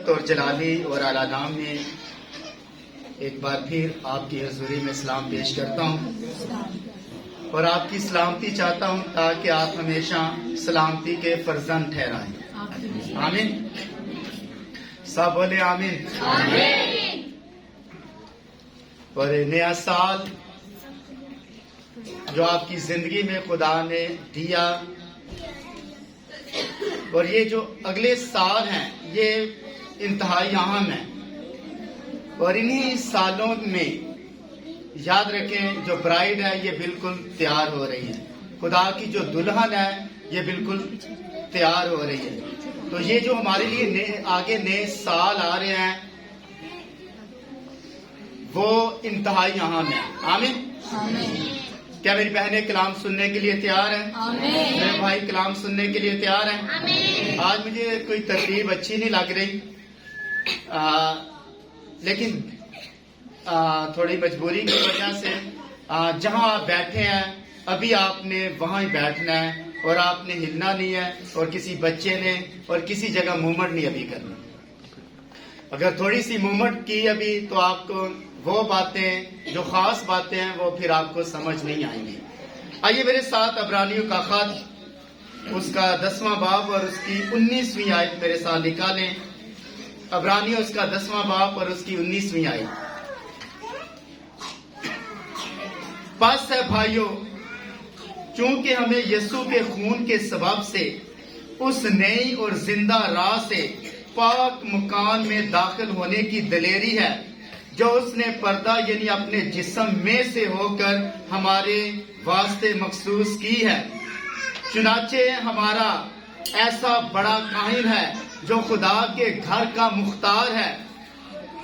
عظمت اور جلالی اور اعلیٰ نام میں ایک بار پھر آپ کی حضوری میں سلام پیش کرتا ہوں اور آپ کی سلامتی چاہتا ہوں تاکہ آپ ہمیشہ سلامتی کے فرزند ٹھہرائیں. آمین. سب بولے آمین. اور نیا سال جو آپ کی زندگی میں خدا نے دیا اور یہ جو اگلے سال ہیں یہ انتہائی اہم ہے اور انہی سالوں میں یاد رکھیں جو برائڈ ہے یہ بالکل تیار ہو رہی ہے. خدا کی جو دلہن ہے یہ بالکل تیار ہو رہی ہے. تو یہ جو ہمارے لیے آگے نئے سال آ رہے ہیں وہ انتہائی اہم ہے. آمین. کیا میری بہنیں کلام سننے کے لیے تیار ہیں؟ میرے بھائی کلام سننے کے لیے تیار ہیں؟ آج مجھے کوئی ترتیب اچھی نہیں لگ رہی لیکن تھوڑی مجبوری کی وجہ سے جہاں آپ بیٹھے ہیں ابھی آپ نے وہاں ہی بیٹھنا ہے اور آپ نے ہلنا نہیں ہے اور کسی بچے نے اور کسی جگہ موومنٹ نہیں ابھی کرنا. اگر تھوڑی سی موومنٹ کی ابھی تو آپ کو وہ باتیں جو خاص باتیں ہیں وہ پھر آپ کو سمجھ نہیں آئیں گی. آئیے میرے ساتھ عبرانیوں کا خط اس کا 10واں باب اور اس کی 19ویں آیت میرے ساتھ نکالیں. عبرانیوں اس کا 10واں باب اور اس کی 19ویں آیت. پس ہے بھائیو چونکہ ہمیں یسوع کے خون کے سبب سے اس نئی اور زندہ راہ سے پاک مکان میں داخل ہونے کی دلیری ہے جو اس نے پردہ یعنی اپنے جسم میں سے ہو کر ہمارے واسطے مخصوص کی ہے. چنانچہ ہمارا ایسا بڑا کاہن ہے جو خدا کے گھر کا مختار ہے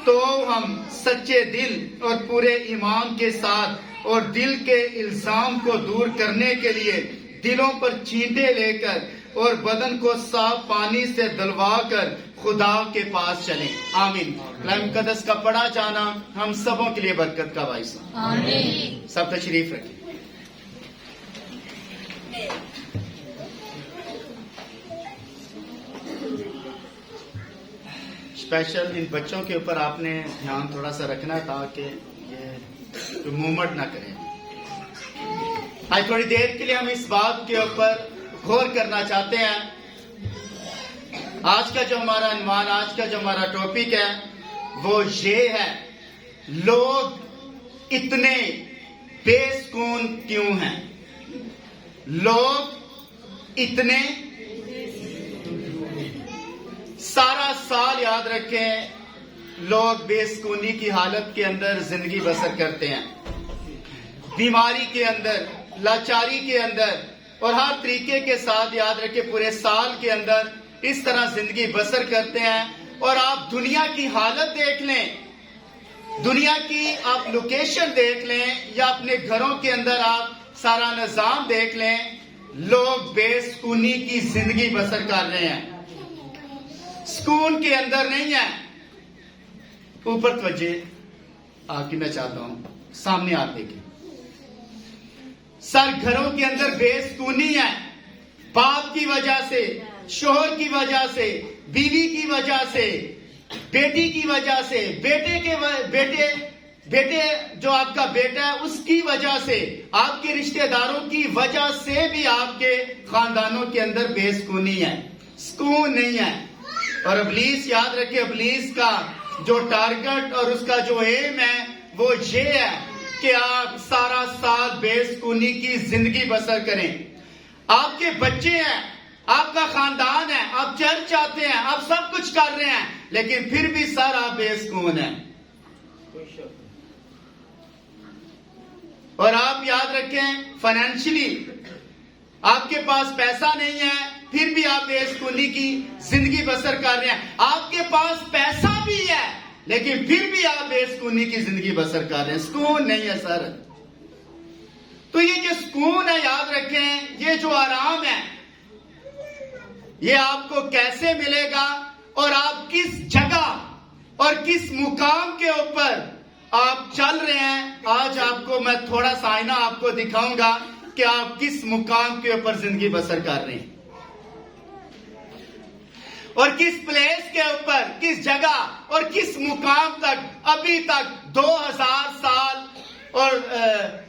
تو ہم سچے دل اور پورے ایمان کے ساتھ اور دل کے الزام کو دور کرنے کے لیے دلوں پر چینٹے لے کر اور بدن کو صاف پانی سے دلوا کر خدا کے پاس چلیں. آمین. کلام مقدس کا پڑھا جانا ہم سبوں کے لیے برکت کا باعث ہو. آمین. سب تشریف رکھیں. اسپیشل ان بچوں کے اوپر آپ نے دھیان تھوڑا سا رکھنا تاکہ یہ موومنٹ نہ کریں. آج تھوڑی دیر کے لیے ہم اس بات کے اوپر غور کرنا چاہتے ہیں. آج کا جو ہمارا عنوان آج کا جو ہمارا ٹاپک ہے وہ یہ ہے لوگ اتنے بے سکون کیوں ہیں. لوگ اتنے سارا سال یاد رکھیں لوگ بے سکونی کی حالت کے اندر زندگی بسر کرتے ہیں. بیماری کے اندر لاچاری کے اندر اور ہر طریقے کے ساتھ یاد رکھیں پورے سال کے اندر اس طرح زندگی بسر کرتے ہیں. اور آپ دنیا کی حالت دیکھ لیں دنیا کی آپ لوکیشن دیکھ لیں یا اپنے گھروں کے اندر آپ سارا نظام دیکھ لیں لوگ بے سکونی کی زندگی بسر کر رہے ہیں. سکون کے اندر نہیں ہے. اوپر توجہ آپ کی میں چاہتا ہوں سامنے آپ دیکھیں. سر گھروں کے اندر بے سکونی ہے. باپ کی وجہ سے شوہر کی وجہ سے بیوی کی وجہ سے بیٹی کی وجہ سے بیٹے جو آپ کا بیٹا ہے اس کی وجہ سے آپ کے رشتہ داروں کی وجہ سے بھی آپ کے خاندانوں کے اندر بے سکونی ہے. سکون نہیں ہے. اور ابلیس یاد رکھے ابلیس کا جو ٹارگٹ اور اس کا جو ایم ہے وہ یہ ہے کہ آپ سارا سال بے سکونی کی زندگی بسر کریں. آپ کے بچے ہیں آپ کا خاندان ہے آپ چرچ آتے ہیں آپ سب کچھ کر رہے ہیں لیکن پھر بھی سر آپ بے سکون ہیں. اور آپ یاد رکھیں فائنینشلی آپ کے پاس پیسہ نہیں ہے پھر بھی آپ بے سکونی کی زندگی بسر کر رہے ہیں. آپ کے پاس پیسہ بھی ہے لیکن پھر بھی آپ بے سکونی کی زندگی بسر کر رہے ہیں. سکون نہیں ہے سر. تو یہ جو سکون ہے یاد رکھیں یہ جو آرام ہے یہ آپ کو کیسے ملے گا اور آپ کس جگہ اور کس مقام کے اوپر آپ چل رہے ہیں. آج آپ کو میں تھوڑا سا آئینہ آپ کو دکھاؤں گا کہ آپ کس مقام کے اوپر زندگی بسر کر رہے ہیں. اور کس پلیس کے اوپر, کس جگہ اور کس مقام تک ابھی تک 2000 سال اور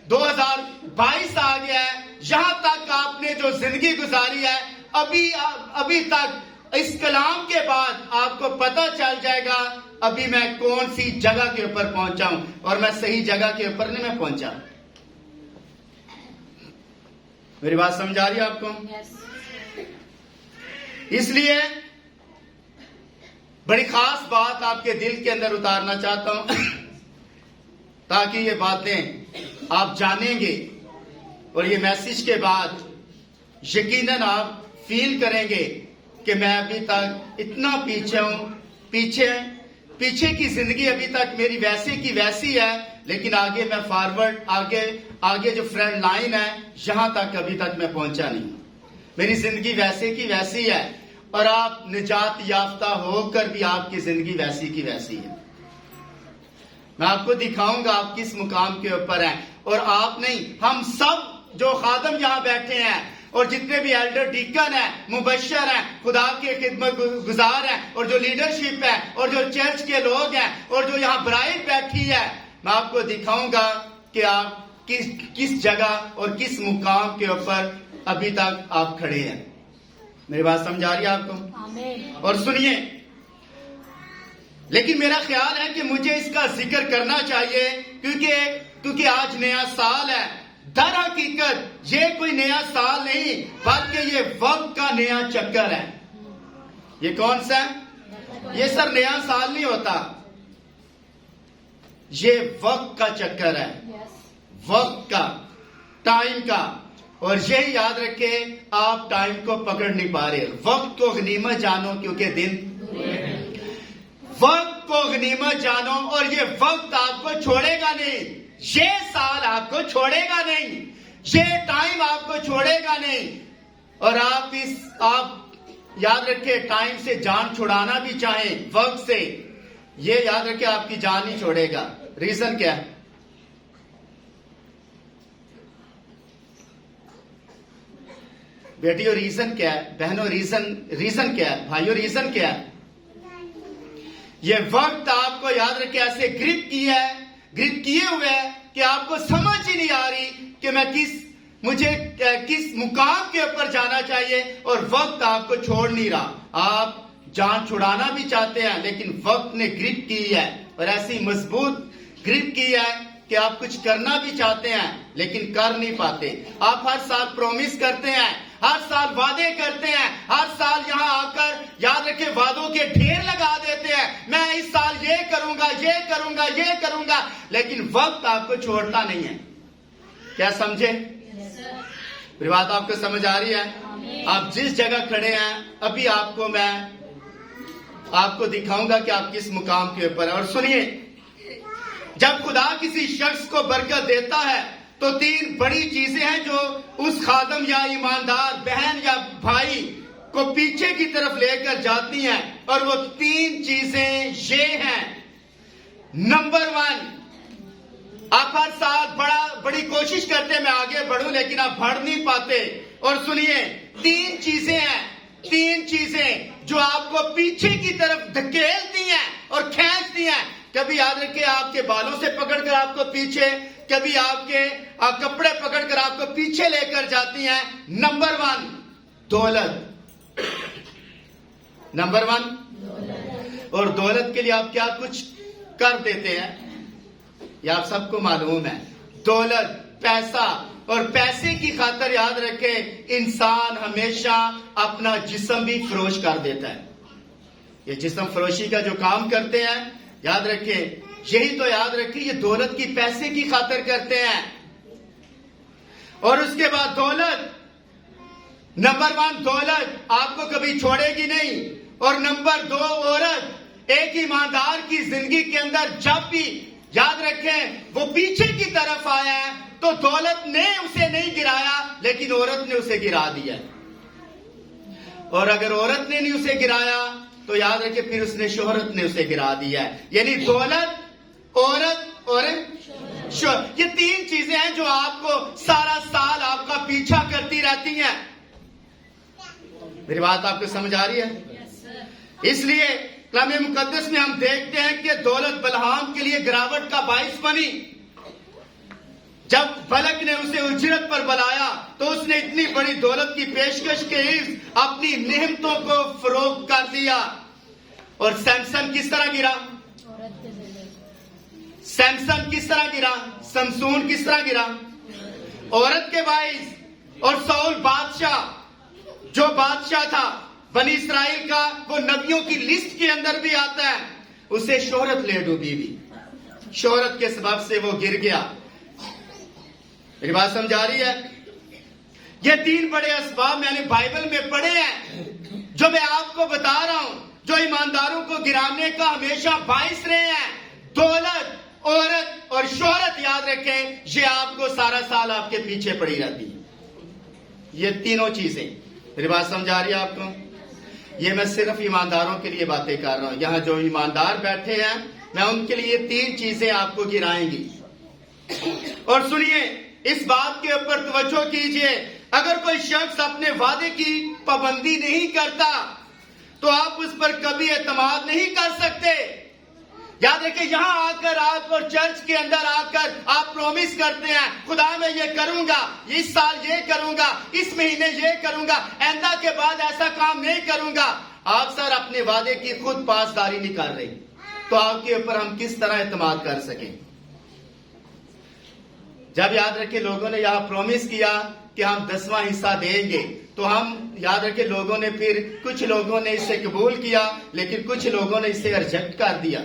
2022 آ گیا ہے, یہاں تک آپ نے جو زندگی گزاری ہے, ابھی تک اس کلام کے بعد آپ کو پتہ چل جائے گا ابھی میں کون سی جگہ کے اوپر پہنچا ہوں, اور میں صحیح جگہ کے اوپر نہیں میں پہنچا. میری بات سمجھ آ رہی ہے آپ کو؟ اس لیے بڑی خاص بات آپ کے دل کے اندر اتارنا چاہتا ہوں تاکہ یہ باتیں آپ جانیں گے, اور یہ میسج کے بعد یقیناً آپ فیل کریں گے کہ میں ابھی تک اتنا پیچھے ہوں, پیچھے کی زندگی ابھی تک میری ویسی کی ویسی ہے, لیکن آگے میں فارورڈ, آگے جو فرنٹ لائن ہے یہاں تک ابھی تک میں پہنچا نہیں. میری زندگی ویسے کی ویسی ہے, اور آپ نجات یافتہ ہو کر بھی آپ کی زندگی ویسی کی ویسی ہے. میں آپ کو دکھاؤں گا آپ کس مقام کے اوپر ہیں, اور آپ نہیں, ہم سب جو خادم یہاں بیٹھے ہیں اور جتنے بھی ایلڈر ڈیکن ہیں, مبشر ہیں, خدا کے خدمت گزار ہیں, اور جو لیڈرشپ ہے, اور جو چرچ کے لوگ ہیں, اور جو یہاں برائڈ بیٹھی ہے, میں آپ کو دکھاؤں گا کہ آپ کس جگہ اور کس مقام کے اوپر ابھی تک آپ کھڑے ہیں. میری بات سمجھ آ رہی ہے آپ کو؟ آمین. اور سنیے, لیکن میرا خیال ہے کہ مجھے اس کا ذکر کرنا چاہیے کیونکہ آج نیا سال ہے. در حقیقت یہ کوئی نیا سال نہیں, بلکہ یہ وقت کا نیا چکر ہے. یہ کون سا ہے؟ یہ سر نیا سال نہیں ہوتا, یہ وقت کا چکر ہے, وقت کا, ٹائم کا. اور یہی یاد رکھے, آپ ٹائم کو پکڑ نہیں پا رہے. وقت کو غنیمت جانو کیونکہ دن, وقت کو غنیمت جانو, اور یہ وقت آپ کو چھوڑے گا نہیں, یہ سال آپ کو چھوڑے گا نہیں, یہ ٹائم آپ کو چھوڑے گا نہیں. اور آپ یاد رکھے, ٹائم سے جان چھڑانا بھی چاہیں, وقت سے, یہ یاد رکھے آپ کی جان نہیں چھوڑے گا. ریزن کیا ہے؟ بیٹیوں ریزن کیا ہے؟ بہنوں ریزن کیا ہے؟ بھائیوں ریزن کیا ہے؟ یہ وقت آپ کو یاد رکھے ایسے گرپ کیے ہوئے ہے کہ آپ کو سمجھ ہی نہیں آ رہی کہ مجھے کس مقام کے اوپر جانا چاہیے, اور وقت آپ کو چھوڑ نہیں رہا. آپ جان چھڑانا بھی چاہتے ہیں, لیکن وقت نے گرپ کی ہے, اور ایسی مضبوط گرپ کی ہے کہ آپ کچھ کرنا بھی چاہتے ہیں لیکن کر نہیں پاتے. آپ ہر سال پرومس کرتے ہیں, ہر سال وعدے کرتے ہیں, ہر سال یہاں آ کر یاد رکھے وعدوں کے ڈھیر لگا دیتے ہیں, میں اس سال یہ کروں گا, یہ کروں گا, یہ کروں گا, لیکن وقت آپ کو چھوڑتا نہیں ہے. کیا سمجھے؟ میری بات آپ کو سمجھ آ رہی ہے؟ آپ جس جگہ کھڑے ہیں ابھی میں آپ کو دکھاؤں گا کہ آپ کس مقام کے اوپر ہیں. اور سنیے, جب خدا کسی شخص کو برکت دیتا ہے تو 3 بڑی چیزیں ہیں جو اس خادم یا ایماندار بہن یا بھائی کو پیچھے کی طرف لے کر جاتی ہیں, اور وہ 3 چیزیں یہ ہیں. نمبر 1, آپ ہر سال بڑی کوشش کرتے میں آگے بڑھوں, لیکن آپ بڑھ نہیں پاتے. اور سنیے, 3 چیزیں ہیں, 3 چیزیں جو آپ کو پیچھے کی طرف دھکیلتی ہیں اور کھینچتی ہیں. کبھی یاد رکھے آپ کے بالوں سے پکڑ کر آپ کو پیچھے, کبھی آپ کے کپڑے پکڑ کر آپ کو پیچھے لے کر جاتی ہیں. نمبر 1 دولت, نمبر 1. اور دولت کے لیے آپ کیا کچھ کر دیتے ہیں, یہ آپ سب کو معلوم ہے. دولت, پیسہ, اور پیسے کی خاطر یاد رکھے انسان ہمیشہ اپنا جسم بھی فروش کر دیتا ہے. یہ جسم فروشی کا جو کام کرتے ہیں, یاد رکھے, یہی تو یاد رکھے یہ دولت کی, پیسے کی خاطر کرتے ہیں. اور اس کے بعد دولت, نمبر 1 دولت آپ کو کبھی چھوڑے گی نہیں. اور نمبر 2 عورت. ایک ایماندار کی زندگی کے اندر جب بھی یاد رکھیں وہ پیچھے کی طرف آیا ہے تو دولت نے اسے نہیں گرایا, لیکن عورت نے اسے گرا دیا. اور اگر عورت نے نہیں اسے گرایا تو یاد رکھیں پھر اس نے شہرت نے اسے گرا دیا ہے. یعنی دولت, عورت اور شہرت, یہ 3 چیزیں ہیں جو آپ کو سارا سال آپ کا پیچھا کرتی رہتی ہیں. میری بات آپ کو سمجھ آ رہی ہے؟ اس لیے کلام مقدس میں ہم دیکھتے ہیں کہ دولت بلعام کے لیے گراوٹ کا باعث بنی. جب بلک نے اسے اجرت پر بلایا تو اس نے اتنی بڑی دولت کی پیشکش کے اپنی نعمتوں کو فروخت کر دیا. اور سیمسن کس طرح گرا؟ سیمسن کس طرح گرا؟ سمسون کس طرح گرا؟ عورت کے باعث. اور ساؤل بادشاہ جو بادشاہ تھا بنی اسرائیل کا، وہ نبیوں کی لسٹ کے اندر بھی آتا ہے، اسے شہرت لے ڈوبی بھی. شہرت کے سبب سے وہ گر گیا. میری بات سمجھ آ رہی ہے؟ یہ 3 بڑے اسباب میں نے بائبل میں پڑھے ہیں جو میں آپ کو بتا رہا ہوں، جو ایمانداروں کو گرانے کا ہمیشہ باعث رہے ہیں. دولت، عورت اور شہرت، یاد رکھیں یہ آپ کو سارا سال آپ کے پیچھے پڑی رہتی ہے. یہ تینوں چیزیں. میری بات سمجھ آ رہی ہے آپ کو؟ یہ میں صرف ایمانداروں کے لیے باتیں کر رہا ہوں. یہاں جو ایماندار بیٹھے ہیں میں ان کے لیے 3 چیزیں آپ کو گرائیں گی. اور سنیے، اس بات کے اوپر توجہ کیجئے، اگر کوئی شخص اپنے وعدے کی پابندی نہیں کرتا تو آپ اس پر کبھی اعتماد نہیں کر سکتے. یاد رکھیں، یہاں آ کر آپ اور چرچ کے اندر آ کر آپ پرومس کرتے ہیں، خدا میں یہ کروں گا، اس سال یہ کروں گا، اس مہینے یہ کروں گا، آئندہ کے بعد ایسا کام نہیں کروں گا. آپ سر اپنے وعدے کی خود پاسداری نہیں کر رہے، تو آپ کے اوپر ہم کس طرح اعتماد کر سکیں؟ جب یاد رکھیں لوگوں نے یہاں پرومس کیا کہ ہم 10واں حصہ دیں گے، تو ہم یاد رکھیں لوگوں نے پھر کچھ لوگوں نے اسے قبول کیا، لیکن کچھ لوگوں نے اسے ریجیکٹ کر دیا،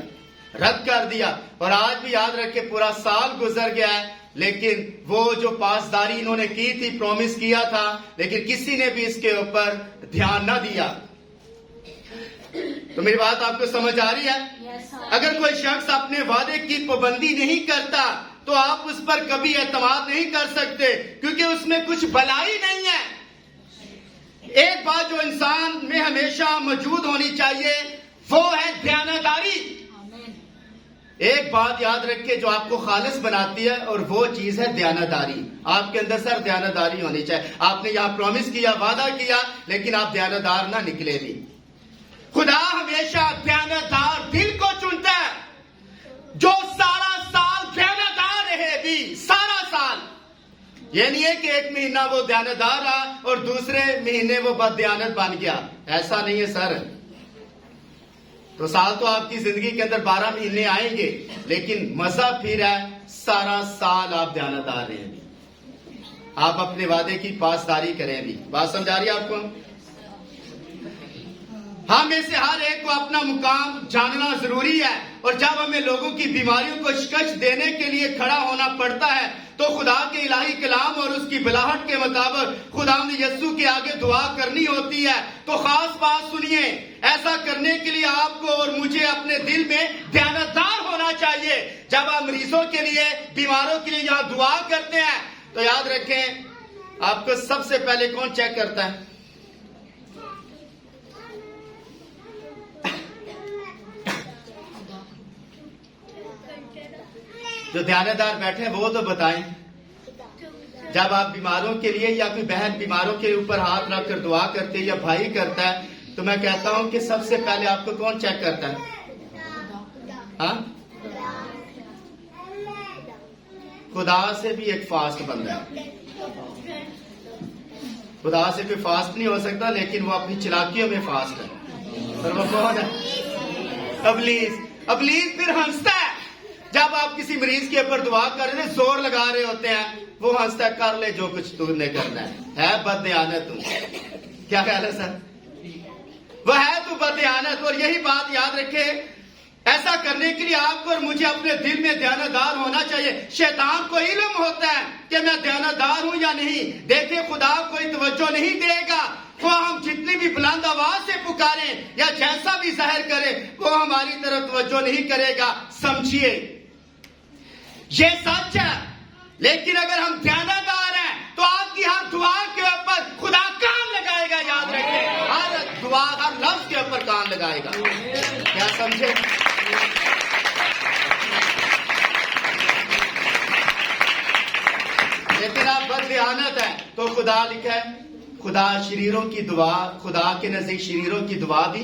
رد کر دیا. اور آج بھی یاد رکھیں پورا سال گزر گیا ہے، لیکن وہ جو پاسداری انہوں نے کی تھی، پرومس کیا تھا، لیکن کسی نے بھی اس کے اوپر دھیان نہ دیا. تو میری بات آپ کو سمجھ آ رہی ہے؟ اگر کوئی شخص اپنے وعدے کی پابندی نہیں کرتا تو آپ اس پر کبھی اعتماد نہیں کر سکتے، کیونکہ اس میں کچھ بھلائی نہیں ہے. ایک بات جو انسان میں ہمیشہ موجود ہونی چاہیے وہ ہے دیانتداری. ایک بات یاد رکھیں جو آپ کو خالص بناتی ہے، اور وہ چیز ہے دیانتداری. آپ کے اندر سر دیانتداری ہونی چاہیے. آپ نے یہاں پرومس کیا، وعدہ کیا، لیکن آپ دیانتدار نہ نکلے بھی. خدا ہمیشہ دیانتدار دل کو چنتا ہے، جو سارا سال دیانتدار رہے بھی، سارا سال. یہ نہیں ہے کہ ایک مہینہ وہ دیانتدار رہا اور دوسرے مہینے وہ بد دیانت بن گیا. ایسا نہیں ہے سر. تو سال تو آپ کی زندگی کے اندر 12 مہینے آئیں گے، لیکن مزہ پھر ہے سارا سال آپ دیانتدار رہیں بھی، آپ اپنے وعدے کی پاسداری کریں بھی. بات سمجھ آ رہی ہے آپ کو؟ ہم میں سے ہر ایک کو اپنا مقام جاننا ضروری ہے، اور جب ہمیں لوگوں کی بیماریوں کو شکست دینے کے لیے کھڑا ہونا پڑتا ہے تو خدا کے الہی کلام اور اس کی بلاہٹ کے مطابق خداوند یسوع کے آگے دعا کرنی ہوتی ہے. تو خاص بات سنیے، ایسا کرنے کے لیے آپ کو اور مجھے اپنے دل میں دیانتدار ہونا چاہیے. جب آپ مریضوں کے لیے، بیماروں کے لیے یہاں دعا کرتے ہیں تو یاد رکھیں آپ کو سب سے پہلے کون چیک کرتا ہے؟ جو دیانتدار بیٹھے ہیں وہ تو بتائیں. جب آپ بیماروں کے لیے یا کوئی بہن بیماروں کے اوپر ہاتھ رکھ کر دعا کرتے یا بھائی کرتا ہے تو میں کہتا ہوں کہ سب سے پہلے آپ کو کون چیک کرتا ہے؟ ہاں؟ خدا سے بھی ایک فاسٹ بندہ ہے. خدا سے کوئی فاسٹ نہیں ہو سکتا، لیکن وہ اپنی چلاکیوں میں فاسٹ ہے. اور وہ کون ہے؟ ابلیس. ابلیس پھر ہنستا ہے جب آپ کسی مریض کے اوپر دعا کر رہے ہیں، زور لگا رہے ہوتے ہیں، وہ ہنستا ہے، کر لے جو کچھ تو نے کرنا ہے بد دیانت. کیا خیال ہے سر؟ وہ ہے تو بد دیانت. اور یہی بات یاد رکھے، ایسا کرنے کے لیے آپ کو اور مجھے اپنے دل میں دیانتدار ہونا چاہیے. شیطان کو علم ہوتا ہے کہ میں دیانتدار ہوں یا نہیں. دیکھیں خدا کوئی توجہ نہیں دے گا، وہ ہم جتنی بھی بلند آواز سے پکاریں یا جیسا بھی ظاہر کریں، وہ ہماری طرف توجہ نہیں کرے گا. سمجھیے یہ سچ ہے. لیکن اگر ہم دیانتدار ہیں تو آپ کی ہر دعا کے اوپر خدا کان لگائے گا. یاد رکھیں ہر دعا، ہر لفظ کے اوپر کان لگائے گا. کیا سمجھے؟ لیکن آپ بد دیانت ہے تو خدا لکھا ہے خدا شریروں کی دعا، خدا کے نزدیک شریروں کی دعا بھی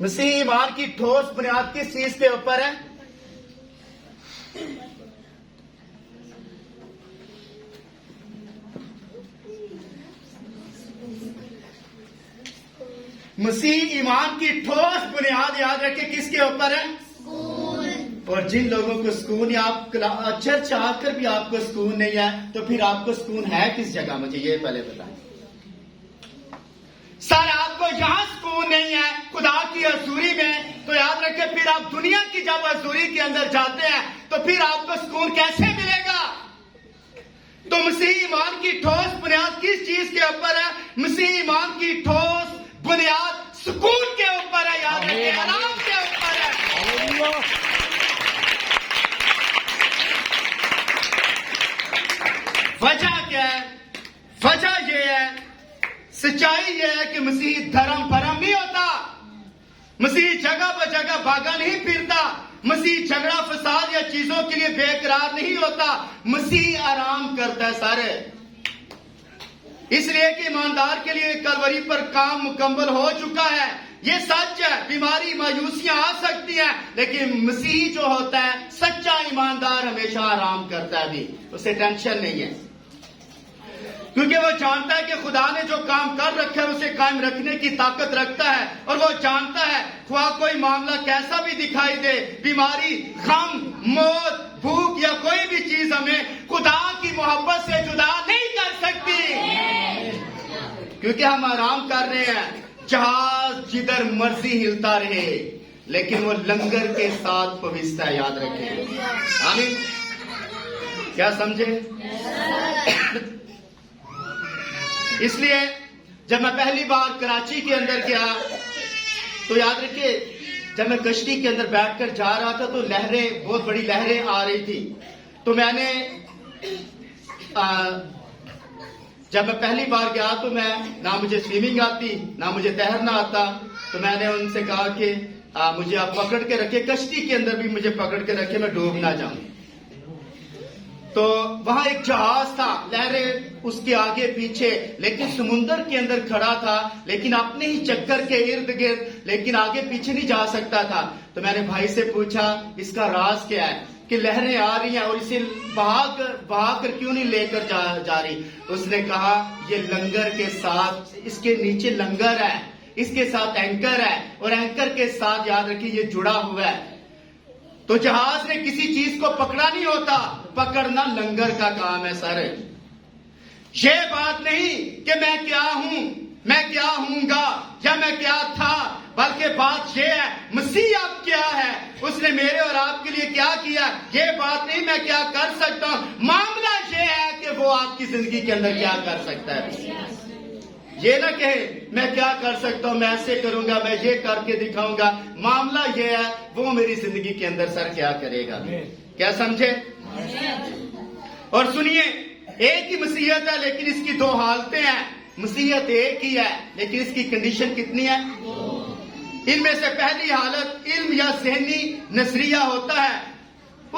مسیح ایمان کی ٹھوس بنیاد کس چیز کے اوپر ہے؟ مسیح ایمان کی ٹھوس بنیاد یاد رکھے کس کے اوپر ہے؟ اور جن لوگوں کو سکون یا آپ چرچ آ کر بھی آپ کو سکون نہیں ہے تو پھر آپ کو سکون ہے کس جگہ؟ مجھے یہ پہلے بتائیں. سر آپ کو یہاں سکون نہیں ہے خدا کی حضوری میں تو یاد رکھے پھر آپ دنیا کی جب حضوری کے اندر جاتے ہیں تو پھر آپ کو سکون کیسے ملے گا؟ تو مسیح ایمان کی ٹھوس بنیاد کس چیز کے اوپر ہے؟ مسیح ایمان کی ٹھوس بنیاد سکون کے اوپر ہے. یاد رکھے آرام کے اوپر ہے. وجہ کیا ہے؟ وجہ یہ ہے، سچائی یہ ہے کہ مسیح دھرم بھرم نہیں ہوتا. مسیح جگہ بہ جگہ بھاگا نہیں پھرتا. مسیح جھگڑا فساد یا چیزوں کے لیے بے قرار نہیں ہوتا. مسیح آرام کرتا ہے سارے. اس لیے کہ ایماندار کے لیے کلوری پر کام مکمل ہو چکا ہے. یہ سچ ہے، بیماری مایوسیاں آ سکتی ہیں لیکن مسیح جو ہوتا ہے سچا ایماندار ہمیشہ آرام کرتا ہے. بھی اسے ٹینشن نہیں ہے کیونکہ وہ جانتا ہے کہ خدا نے جو کام کر رکھا ہے اسے قائم رکھنے کی طاقت رکھتا ہے. اور وہ جانتا ہے خواہ کوئی معاملہ کیسا بھی دکھائی دے، بیماری، غم، موت، بھوک یا کوئی بھی چیز ہمیں خدا کی محبت سے جدا نہیں کر سکتی کیونکہ ہم آرام کر رہے ہیں. جہاز جدھر مرضی ہلتا رہے لیکن وہ لنگر کے ساتھ پویستا ہے. یاد رکھیں. آمین. کیا سمجھے؟ اس لیے جب میں پہلی بار کراچی کے اندر گیا تو یاد رکھیے جب میں کشتی کے اندر بیٹھ کر جا رہا تھا تو لہریں، بہت بڑی لہریں آ رہی تھی. تو میں نے جب میں پہلی بار گیا تو میں نہ مجھے سوئمنگ آتی نہ مجھے تیرنا آتا. تو میں نے ان سے کہا کہ مجھے آپ پکڑ کے رکھے، کشتی کے اندر بھی مجھے پکڑ کے رکھے، میں ڈوب نہ جاؤں. تو وہاں ایک جہاز تھا، لہریں اس کے آگے پیچھے، لیکن سمندر کے اندر کھڑا تھا لیکن اپنے ہی چکر کے ارد گرد، لیکن آگے پیچھے نہیں جا سکتا تھا. تو میں نے بھائی سے پوچھا اس کا راز کیا ہے کہ لہریں آ رہی ہیں اور اسے بہا کر کیوں نہیں لے کر جا رہی؟ اس نے کہا یہ لنگر کے ساتھ، اس کے نیچے لنگر ہے، اس کے ساتھ اینکر ہے اور اینکر کے ساتھ یاد رکھیے یہ جڑا ہوا ہے. تو جہاز نے کسی چیز کو پکڑا نہیں ہوتا، پکڑنا لنگر کا کام ہے. سر یہ بات نہیں کہ میں کیا ہوں، میں کیا ہوں گا یا میں کیا تھا، بلکہ بات یہ ہے مسیح اب کیا ہے، اس نے میرے اور آپ کے لیے کیا کیا. یہ بات نہیں میں کیا کر سکتا ہوں، معاملہ یہ ہے کہ وہ آپ کی زندگی کے اندر کیا کر سکتا ہے. یہ نہ کہے میں کیا کر سکتا ہوں، میں ایسے کروں گا، میں یہ کر کے دکھاؤں گا. معاملہ یہ ہے وہ میری زندگی کے اندر سر کیا کرے گا. کیا سمجھے؟ اور سنیے، ایک ہی مسیحیت ہے لیکن اس کی دو حالتیں ہیں. مسیحیت ایک ہی ہے لیکن اس کی کنڈیشن کتنی ہے؟ ان میں سے پہلی حالت علم یا ذہنی نظریہ ہوتا ہے،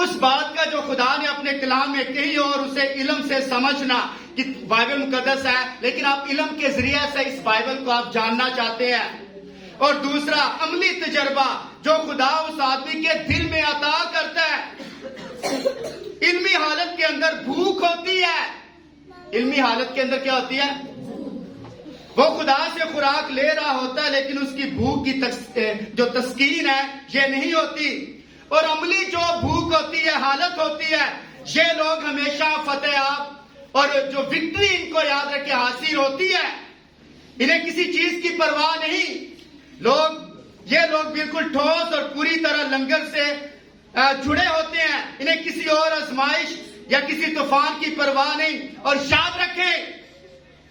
اس بات کا جو خدا نے اپنے کلام میں کہی اور اسے علم سے سمجھنا کہ بائبل مقدس ہے لیکن آپ علم کے ذریعے سے اس بائبل کو آپ جاننا چاہتے ہیں. اور دوسرا عملی تجربہ جو خدا اس آدمی کے دل میں عطا کرتا ہے. علمی حالت کے اندر بھوک ہوتی ہے. علمی حالت کے اندر کیا ہوتی ہے؟ وہ خدا سے خوراک لے رہا ہوتا ہے لیکن اس کی بھوک کی جو تسکین ہے یہ نہیں ہوتی. اور عملی جو بھوک ہوتی ہے، حالت ہوتی ہے، یہ لوگ ہمیشہ فتح یاب اور جو وکٹری ان کو یاد رکھے حاصل ہوتی ہے. انہیں کسی چیز کی پرواہ نہیں. یہ لوگ بالکل ٹھوس اور پوری طرح لنگر سے جڑے ہوتے ہیں. انہیں کسی اور آزمائش یا کسی طوفان کی پرواہ نہیں. اور یاد رکھیں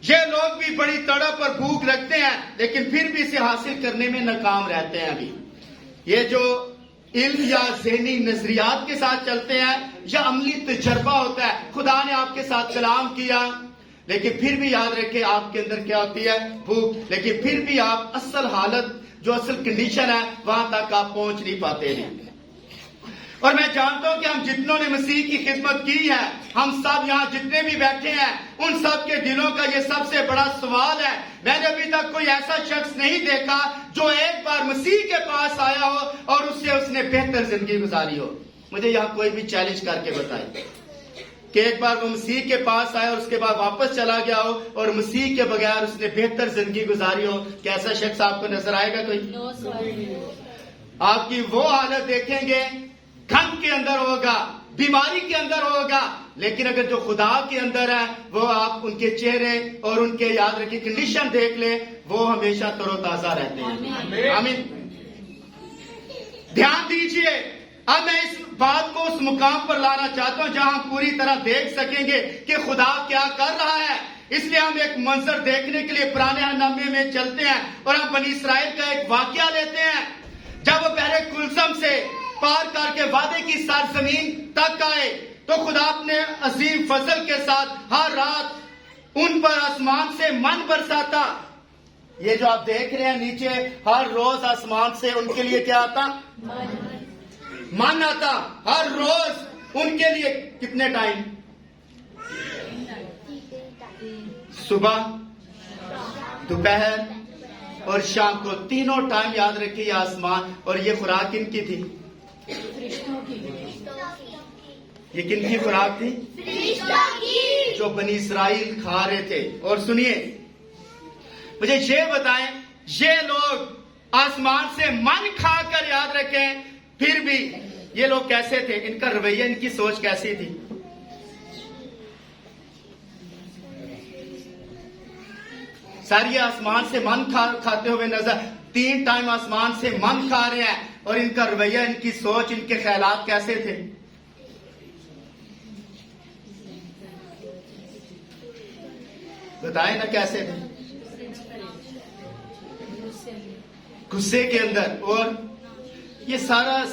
یہ لوگ بھی بڑی تڑپ اور بھوک رکھتے ہیں لیکن پھر بھی اسے حاصل کرنے میں ناکام رہتے ہیں. ابھی یہ جو علم یا ذہنی نظریات کے ساتھ چلتے ہیں یا عملی تجربہ ہوتا ہے، خدا نے آپ کے ساتھ کلام کیا لیکن پھر بھی یاد رکھے آپ کے اندر کیا ہوتی ہے؟ بھوک. لیکن پھر بھی آپ اصل حالت جو اصل کنڈیشن ہے وہاں تک آپ پہنچ نہیں پاتے ہیں. اور میں جانتا ہوں کہ ہم جتنوں نے مسیح کی خدمت کی ہے، ہم سب یہاں جتنے بھی بیٹھے ہیں، ان سب کے دلوں کا یہ سب سے بڑا سوال ہے۔ میں نے ابھی تک کوئی ایسا شخص نہیں دیکھا جو ایک بار مسیح کے پاس آیا ہو اور اس نے بہتر زندگی گزاری ہو۔ مجھے یہاں کوئی بھی چیلنج کر کے بتائے کہ ایک بار وہ مسیح کے پاس آیا اور اس کے بعد واپس چلا گیا ہو اور مسیح کے بغیر اس نے بہتر زندگی گزاری ہو۔ کیسا شخص آپ کو نظر آئے گا کوئی؟ آپ کی وہ حالت دیکھیں گے، گھن کے اندر ہوگا، بیماری کے اندر ہوگا، لیکن اگر جو خدا کے اندر ہے وہ آپ ان کے چہرے اور ان کے یاد رکھیں کنڈیشن دیکھ لیں، وہ ہمیشہ تر و تازہ رہتے ہیں۔ آمین۔ دھیان دیجئے، اب میں اس بات کو اس مقام پر لانا چاہتا ہوں جہاں ہم پوری طرح دیکھ سکیں گے کہ خدا کیا کر رہا ہے۔ اس لیے ہم ایک منظر دیکھنے کے لیے پرانے نامے میں چلتے ہیں اور ہم بنی اسرائیل کا ایک واقعہ لیتے ہیں۔ جب وہ پہلے کلثم سے پار کر کے وعدے کی سرزمین تک آئے تو خدا اپنے عظیم فضل کے ساتھ ہر رات ان پر آسمان سے من برساتا۔ یہ جو آپ دیکھ رہے ہیں نیچے، ہر روز آسمان سے ان کے لیے کیا آتا؟ من آتا۔ ہر روز ان کے لیے کتنے ٹائم؟ صبح، دوپہر اور شام کو، تینوں ٹائم یاد رکھیے آسمان۔ اور یہ خوراک ان کی تھی؟ یہ کن کی خوراک تھی؟ جو بنی اسرائیل کھا رہے تھے۔ اور سنیے، مجھے یہ بتائیں، یہ لوگ آسمان سے من کھا کر یاد رکھیں، پھر بھی یہ لوگ کیسے تھے؟ ان کا رویہ، ان کی سوچ کیسی تھی؟ ساری آسمان سے من کھاتے ہوئے نظر، 3 ٹائم آسمان سے من کھا رہے ہیں، اور ان کا رویہ، ان کی سوچ، ان کے خیالات کیسے تھے؟ بتائیں نا کیسے تھے؟ غصے کے اندر۔ اور یہ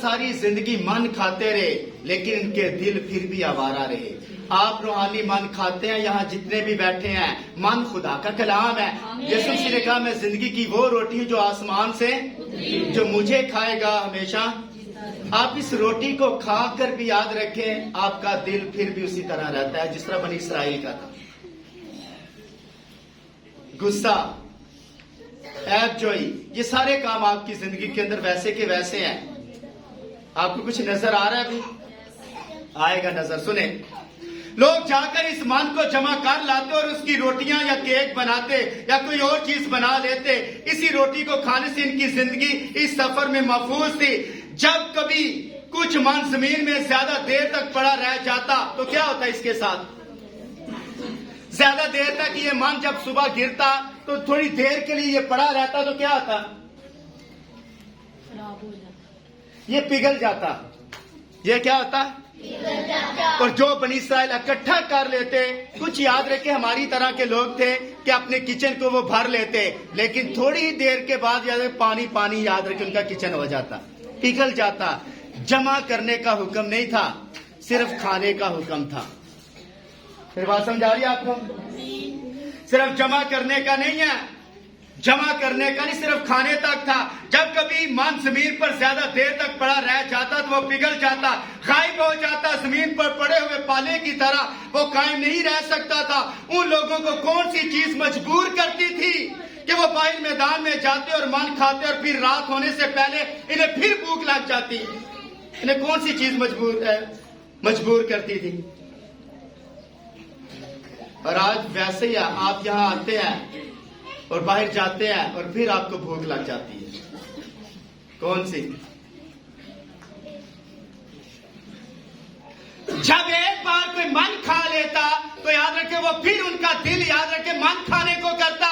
ساری زندگی من کھاتے رہے، لیکن ان کے دل پھر بھی آوارہ رہے۔ آپ روحانی من کھاتے ہیں، یہاں جتنے بھی بیٹھے ہیں، من خدا کا کلام ہے۔ یسوع مسیح نے کہا میں زندگی کی وہ روٹی ہوں جو آسمان سے، جو مجھے کھائے گا ہمیشہ۔ آپ اس روٹی کو کھا کر بھی یاد رکھیں، آپ کا دل پھر بھی اسی طرح رہتا ہے جس طرح بنی اسرائیل کا تھا۔ غصہ، عیب جوئی، یہ سارے کام آپ کی زندگی کے اندر ویسے کے ویسے ہیں۔ آپ کو کچھ نظر آ رہا ہے؟ ابھی آئے گا نظر۔ سنیں، لوگ جا کر اس من کو جمع کر لاتے اور اس کی روٹیاں یا کیک بناتے یا کوئی اور چیز بنا لیتے۔ اسی روٹی کو کھانے سے ان کی زندگی اس سفر میں محفوظ تھی۔ جب کبھی کچھ من زمین میں زیادہ دیر تک پڑا رہ جاتا تو کیا ہوتا اس کے ساتھ؟ زیادہ دیر تک یہ من جب صبح گرتا تو تھوڑی دیر کے لیے یہ پڑا رہتا تو کیا ہوتا؟ یہ پگھل جاتا۔ یہ کیا ہوتا؟ اور جو بنی اسرائیل اکٹھا کر لیتے، کچھ یاد رکھے ہماری طرح کے لوگ تھے کہ اپنے کچن کو وہ بھر لیتے، لیکن تھوڑی ہی دیر کے بعد پانی یاد رکھے ان کا کچن ہو جاتا، پگھل جاتا۔ جمع کرنے کا حکم نہیں تھا، صرف کھانے کا حکم تھا۔ پھر بات سمجھ آ رہی ہے آپ کو؟ صرف جمع کرنے کا نہیں ہے، جمع کرنے کا نہیں، صرف کھانے تک تھا۔ جب کبھی من زمین پر زیادہ دیر تک پڑا رہ جاتا تو وہ پگھل جاتا، غائب ہو جاتا، زمین پر پڑے ہوئے پالے کی طرح وہ قائم نہیں رہ سکتا تھا۔ ان لوگوں کو کون سی چیز مجبور کرتی تھی کہ وہ باہر میدان میں جاتے اور من کھاتے اور پھر رات ہونے سے پہلے انہیں پھر بھوک لگ جاتی؟ انہیں کون سی چیز مجبور کرتی تھی؟ اور آج ویسے ہی آپ یہاں آتے ہیں اور باہر جاتے ہیں اور پھر آپ کو بھوک لگ جاتی ہے۔ کون سی؟ جب ایک بار کوئی من کھا لیتا تو یاد رکھے وہ پھر ان کا دل یاد رکھے من کھانے کو کرتا،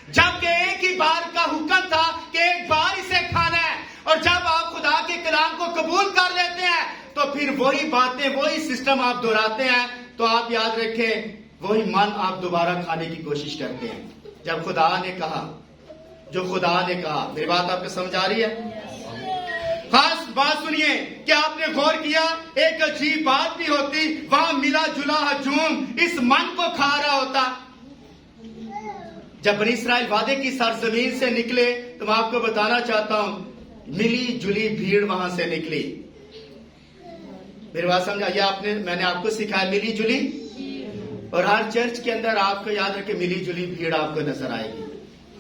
جبکہ ایک ہی بار کا حکم تھا کہ ایک بار اسے کھانا ہے۔ اور جب آپ خدا کے کلام کو قبول کر لیتے ہیں تو پھر وہی باتیں، وہی سسٹم آپ دہراتے ہیں، تو آپ یاد رکھیں وہی من آپ دوبارہ کھانے کی کوشش کرتے ہیں۔ جب خدا نے کہا، جو خدا نے کہا، میری بات آپ کو سمجھ آ رہی ہے؟ خاص بات سنیے کہ آپ نے غور کیا، ایک عجیب بات بھی ہوتی، وہاں ملا جلا ہجوم اس من کو کھا رہا ہوتا۔ جب بنی اسرائیل وعدے کی سرزمین سے نکلے تو میں آپ کو بتانا چاہتا ہوں، ملی جلی بھیڑ وہاں سے نکلی۔ میری بات سمجھا؟ یہ میں نے آپ کو سکھایا ملی جلی، اور ہر چرچ کے اندر آپ کو یاد رکھے ملی جلی بھیڑ آپ کو نظر آئے گی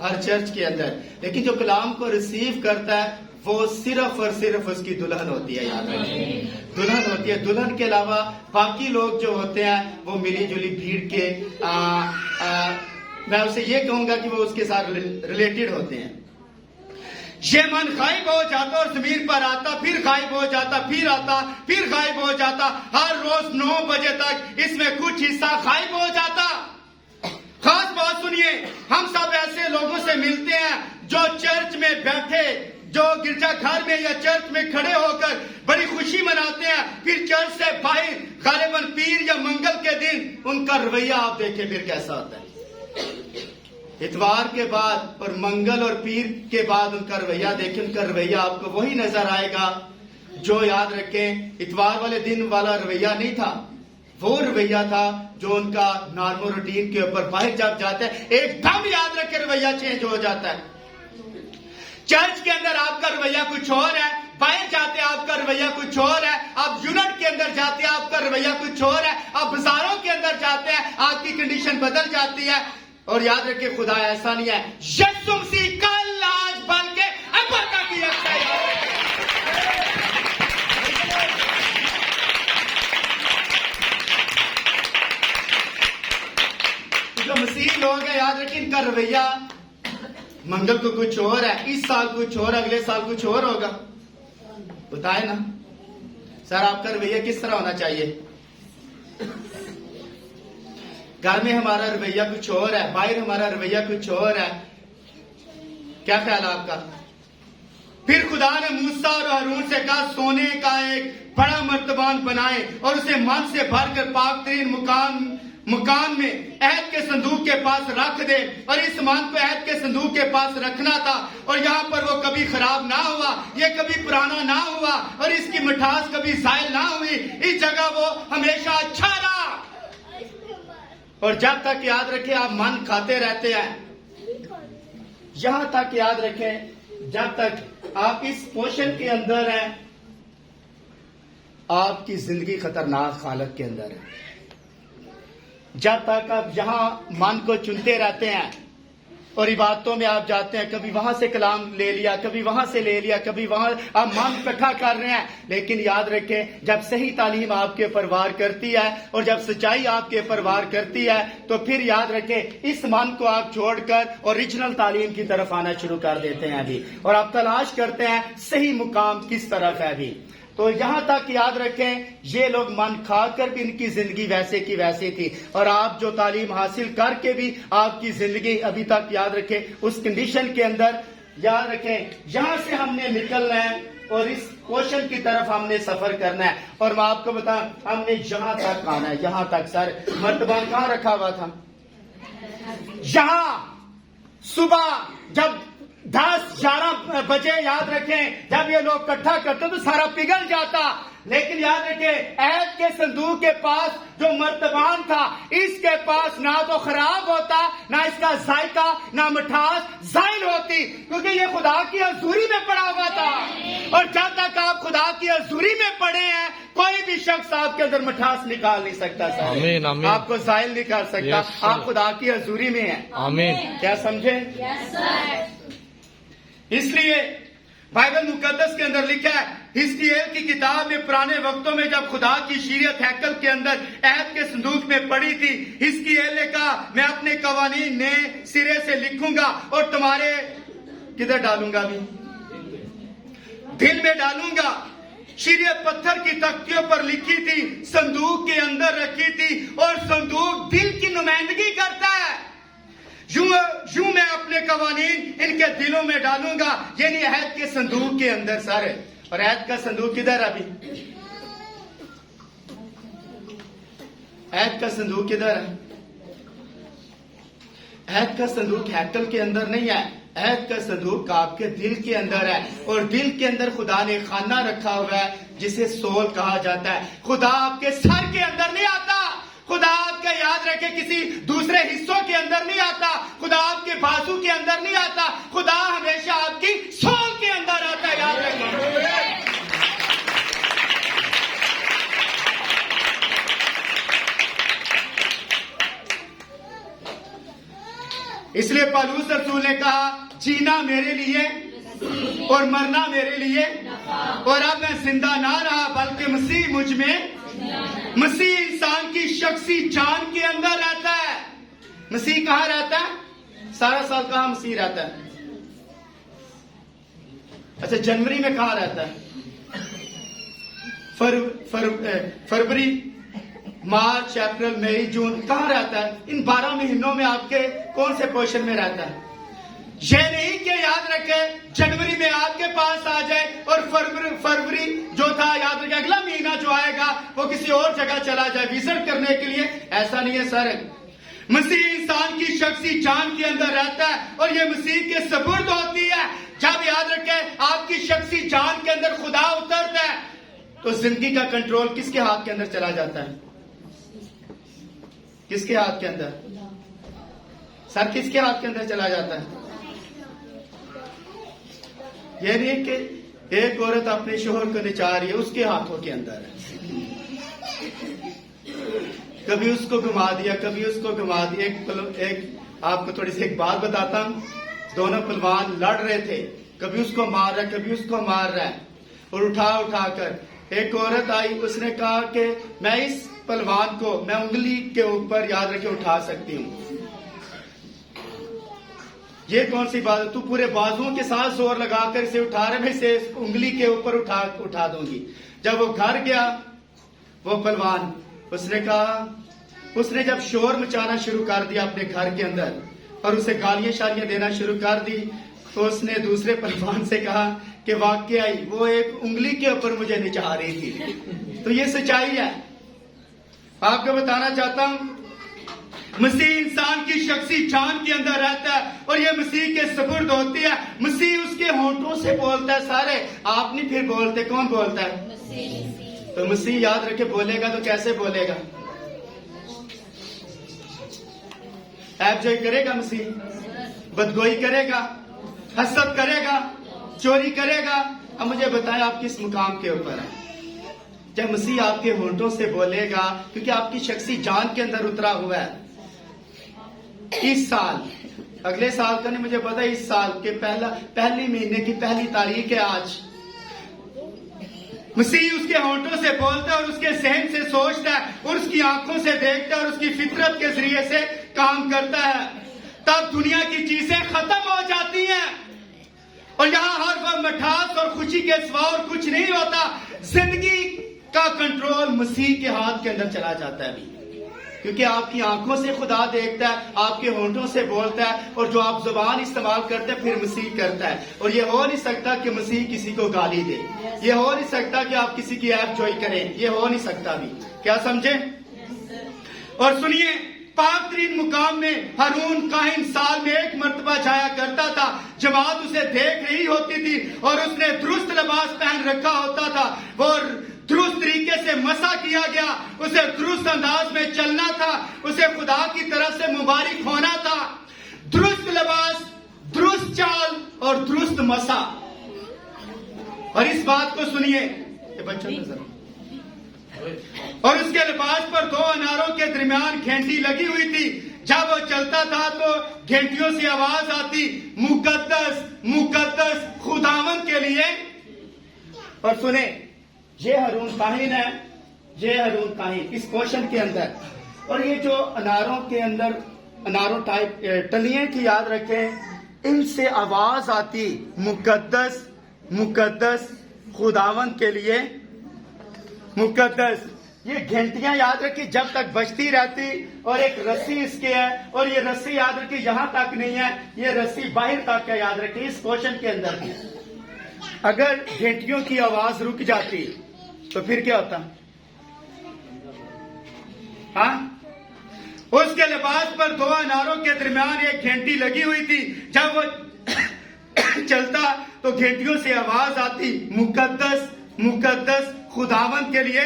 ہر چرچ کے اندر، لیکن جو کلام کو ریسیو کرتا ہے وہ صرف اور صرف اس کی دلہن ہوتی ہے. یاد رکھیں دلہن ہوتی ہے. دلہن کے علاوہ باقی لوگ جو ہوتے ہیں وہ ملی جلی بھیڑ کے میں اسے یہ کہوں گا کہ وہ اس کے ساتھ ریلیٹڈ ہوتے ہیں. یہ من غائب ہو جاتا اور زمین پر آتا، پھر غائب ہو جاتا، پھر آتا، پھر غائب ہو جاتا. ہر روز 9 بجے تک اس میں کچھ حصہ غائب ہو جاتا. خاص بات سنیے، ہم سب ایسے لوگوں سے ملتے ہیں جو چرچ میں بیٹھے، جو گرجا گھر میں یا چرچ میں کھڑے ہو کر بڑی خوشی مناتے ہیں، پھر چرچ سے باہر غالباً پیر یا منگل کے دن ان کا رویہ آپ دیکھیں پھر کیسا ہوتا ہے. اتوار کے بعد اور منگل اور پیر کے بعد ان کا رویہ دیکھیں، ان کا رویہ آپ کو وہی نظر آئے گا جو یاد رکھیں اتوار والے دن والا رویہ نہیں تھا. وہ رویہ تھا جو ان کا نارمل روٹین کے اوپر باہر جب جاتا ہے ایک دم یاد رکھے رویہ چینج ہو جاتا ہے. چرچ کے اندر آپ کا رویہ کچھ اور ہے، باہر جاتے آپ کا رویہ کچھ اور ہے، آپ یونٹ کے اندر جاتے ہیں آپ کا رویہ کچھ اور ہے، آپ بازاروں کے اندر جاتے ہیں آپ کی کنڈیشن بدل جاتی ہے. اور یاد رکھیں خدا ایسا نہیں ہے، یسوع مسیح کل آج بلکہ ابد تک یکساں ہے. جو مسیح لوگ ہیں یاد رکھیں ان کا رویہ منگل کو کچھ اور ہے، اس سال کچھ اور، اگلے سال کچھ اور ہوگا. بتائے نا سر آپ کا رویہ کس طرح ہونا چاہیے؟ گھر میں ہمارا رویہ کچھ اور ہے، باہر ہمارا رویہ کچھ اور ہے. کیا خیال ہے آپ کا؟ پھر خدا نے موسیٰ اور ہارون سے کہا سونے کا ایک بڑا مرتبان بنائے اور اسے من سے بھر کر پاک ترین مکان میں عہد کے صندوق کے پاس رکھ دے. اور اس مان کو عہد کے صندوق کے پاس رکھنا تھا، اور یہاں پر وہ کبھی خراب نہ ہوا، یہ کبھی پرانا نہ ہوا، اور اس کی مٹھاس کبھی زائل نہ ہوئی. اس جگہ وہ ہمیشہ اچھا رہا. اور جب تک یاد رکھیں آپ من کھاتے رہتے ہیں، یہاں تک یاد رکھیں جب تک آپ اس پوشن کے اندر ہیں آپ کی زندگی خطرناک حالت کے اندر ہے. جب تک آپ یہاں من کو چنتے رہتے ہیں اور عبادتوں میں آپ جاتے ہیں، کبھی وہاں سے کلام لے لیا، کبھی وہاں سے لے لیا، کبھی وہاں آپ من اکٹھا کر رہے ہیں. لیکن یاد رکھیں جب صحیح تعلیم آپ کے اوپر وار کرتی ہے اور جب سچائی آپ کے اوپر وار کرتی ہے تو پھر یاد رکھیں اس من کو آپ چھوڑ کر اوریجنل تعلیم کی طرف آنا شروع کر دیتے ہیں ابھی، اور آپ تلاش کرتے ہیں صحیح مقام کس طرف ہے ابھی. تو یہاں تک یاد رکھیں یہ لوگ من کھا کر بھی ان کی زندگی ویسے کی ویسی تھی، اور آپ جو تعلیم حاصل کر کے بھی آپ کی زندگی ابھی تک یاد رکھیں اس کنڈیشن کے اندر. یاد رکھیں یہاں سے ہم نے نکلنا ہے اور اس کوشن کی طرف ہم نے سفر کرنا ہے. اور میں آپ کو بتاؤں ہم نے یہاں تک آنا ہے، یہاں تک. سر مرتبہ کہاں رکھا ہوا تھا؟ یہاں. صبح جب 10-11 بجے یاد رکھیں جب یہ لوگ اکٹھا کرتے تو سارا پگھل جاتا. لیکن یاد رکھیں عہد کے صندوق کے پاس جو مرتبان تھا اس کے پاس نہ تو خراب ہوتا، نہ اس کا ذائقہ، نہ مٹھاس زائل ہوتی، کیونکہ یہ خدا کی حضوری میں پڑا ہوا تھا. اور جب تک آپ خدا کی حضوری میں پڑے ہیں کوئی بھی شخص آپ کے اندر مٹھاس نکال نہیں سکتا. آمین آمین. آپ کو زائل نہیں کر سکتا. آپ خدا کی حضوری میں ہیں. آمین. کیا سمجھے؟ اس لیے بائبل مقدس کے اندر لکھا ہے حزقییل کی کتاب میں پرانے وقتوں میں جب خدا کی شریعت ہیکل کے اندر عہد کے صندوق میں پڑی تھی، حزقییل نے کہا میں اپنے قوانین نئے سرے سے لکھوں گا اور تمہارے کدھر ڈالوں گا؟ بھی دل میں ڈالوں گا. شریعت پتھر کی تختیوں پر لکھی تھی، صندوق کے اندر رکھی تھی، اور صندوق دل کی نمائندگی کرتا ہے. یوں میں اپنے قوانین ان کے دلوں میں ڈالوں گا، یعنی عہد کے صندوق کے اندر. سارے اور عہد کا صندوق کدھر ابھی؟ عہد کا صندوق کدھر ہے؟ عہد کا صندوق ہیکل کے اندر نہیں ہے، عہد کا صندوق آپ کے دل کے اندر ہے. اور دل کے اندر خدا نے خانہ رکھا ہوا ہے جسے سول کہا جاتا ہے. خدا آپ کے سر کے اندر نہیں آتا، خدا آپ کا یاد رکھے کسی دوسرے حصوں کے اندر نہیں آتا، خدا آپ کے بازو کے اندر نہیں آتا، خدا ہمیشہ آپ کی سول کے اندر آتا ہے. یاد رکھیں اس لیے پالوس رسول نے کہا جینا میرے لیے اور مرنا میرے لیے، اور اب میں زندہ نہ رہا بلکہ مسیح مجھ میں، مسیح انسان کی شخصی جان کے اندر رہتا ہے۔ مسیح کہاں رہتا ہے؟ سارا سال کہاں مسیح رہتا ہے؟ اچھا جنوری میں کہاں رہتا ہے؟ فروری، مارچ، اپریل، مئی، جون کہاں رہتا ہے؟ ان 12 مہینوں میں آپ کے کون سے پوزیشن میں رہتا ہے؟ یہ نہیں کہ یاد رکھے جنوری میں آپ کے پاس آ جائے اور فروری جو تھا یاد رکھے اگلا مہینہ جو آئے گا وہ کسی اور جگہ چلا جائے وزٹ کرنے کے لیے۔ ایسا نہیں ہے سر، مسیح انسان کی شخصی جان کے اندر رہتا ہے اور یہ مسیح کے سپرد ہوتی ہے۔ جب یاد رکھے آپ کی شخصی جان کے اندر خدا اترتا ہے تو زندگی کا کنٹرول کس کے ہاتھ کے اندر چلا جاتا ہے؟ کس کے ہاتھ کے اندر؟ سر کس کے ہاتھ کے اندر چلا جاتا ہے؟ یہ نہیں کہ ایک عورت اپنے شوہر کو نچا رہی ہے، اس کے ہاتھوں کے اندر ہے۔ کبھی اس کو گھما دیا، کبھی اس کو گھما دیا۔ ایک آپ کو تھوڑی سی ایک بات بتاتا ہوں، دونوں پہلوان لڑ رہے تھے، کبھی اس کو مار رہا ہے کبھی اس کو مار رہا ہے، اور اٹھا کر ایک عورت آئی، اس نے کہا کہ میں اس پہلوان کو میں انگلی کے اوپر یاد رکھے اٹھا سکتی ہوں۔ یہ کون سی بات ہے؟ تو پورے بازوؤں کے ساتھ زور لگا کر اسے اٹھا رہے، میں اسے انگلی کے اوپر اٹھا دوں گی۔ جب وہ گھر گیا وہ پہلوان، اس نے کہا، اس نے جب شور مچانا شروع کر دیا اپنے گھر کے اندر اور اسے گالیاں شالیاں دینا شروع کر دی، تو اس نے دوسرے پہلوان سے کہا کہ واقعی وہ ایک انگلی کے اوپر مجھے نچا رہی تھی۔ تو یہ سچائی ہے۔ آپ کو بتانا چاہتا ہوں مسیح انسان کی شخصی جان کے اندر رہتا ہے اور یہ مسیح کے سپرد ہوتی ہے۔ مسیح اس کے ہونٹوں سے بولتا ہے، سارے آپ نہیں پھر بولتے، کون بولتا ہے؟ تو مسیح یاد رکھے بولے گا تو کیسے بولے گا؟ ایب جوئی کرے گا مسیح؟ بدگوئی کرے گا؟ حسد کرے گا؟ چوری کرے گا؟ اب مجھے بتائیں آپ کس مقام کے اوپر ہیں جب مسیح آپ کے ہونٹوں سے بولے گا؟ کیونکہ آپ کی شخصی جان کے اندر اترا ہوا ہے۔ اس سال، اگلے سال کا نہیں مجھے پتا، اس سال کے پہلی مہینے کی پہلی تاریخ ہے آج۔ مسیح اس کے ہونٹوں سے بولتا ہے اور اس کے ذہن سے سوچتا ہے اور اس کی آنکھوں سے دیکھتا ہے اور اس کی فطرت کے ذریعے سے کام کرتا ہے، تب دنیا کی چیزیں ختم ہو جاتی ہیں اور یہاں ہر وقت مٹھاس اور خوشی کے سوا اور کچھ نہیں ہوتا۔ زندگی کا کنٹرول مسیح کے ہاتھ کے اندر چلا جاتا ہے، کیونکہ آپ کی آنکھوں سے خدا دیکھتا ہے، آپ کے ہونٹوں سے بولتا ہے، اور جو آپ زبان استعمال کرتے ہیں پھر مسیح کرتا ہے۔ اور یہ ہو نہیں سکتا کہ مسیح کسی کو گالی دے، یہ ہو نہیں سکتا کہ آپ کسی کی عیب جوئی کریں، یہ ہو نہیں سکتا بھی۔ کیا سمجھیں؟ اور سنیے، پاک ترین مقام میں ہارون کاہن سال میں ایک مرتبہ جایا کرتا تھا، جماعت اسے دیکھ رہی ہوتی تھی اور اس نے درست لباس پہن رکھا ہوتا تھا، اور درست طریقے سے مسح کیا گیا، اسے درست انداز میں چلنا تھا، اسے خدا کی طرف سے مبارک ہونا تھا۔ درست لباس، درست چال اور درست مسح۔ اور اس بات کو سنیے، یہ بچوں نظر، اور اس کے لباس پر 2 اناروں کے درمیان گھنٹی لگی ہوئی تھی، جب وہ چلتا تھا تو گھنٹیوں سے آواز آتی، مقدس مقدس خداوند کے لیے۔ اور سنیں، یہ ہارون کاہن ہے، یہ ہارون کاہن اس پورشن کے اندر، اور یہ جو اناروں کے اندر اناروں ٹائپ ٹلیاں کی یاد رکھیں، ان سے آواز آتی، مقدس مقدس خداوند کے لیے مقدس۔ یہ گھنٹیاں یاد رکھی جب تک بجتی رہتی، اور ایک رسی اس کے ہے، اور یہ رسی یاد رکھی یہاں تک نہیں ہے، یہ رسی باہر تک ہے، یاد رکھی اس پورشن کے اندر۔ اگر گھنٹیوں کی آواز رک جاتی تو پھر کیا ہوتا؟ ہاں، اس کے لباس پر 2 اناروں کے درمیان ایک گھنٹی لگی ہوئی تھی، جب وہ چلتا تو گھنٹیوں سے آواز آتی، مقدس مقدس خداوند کے لیے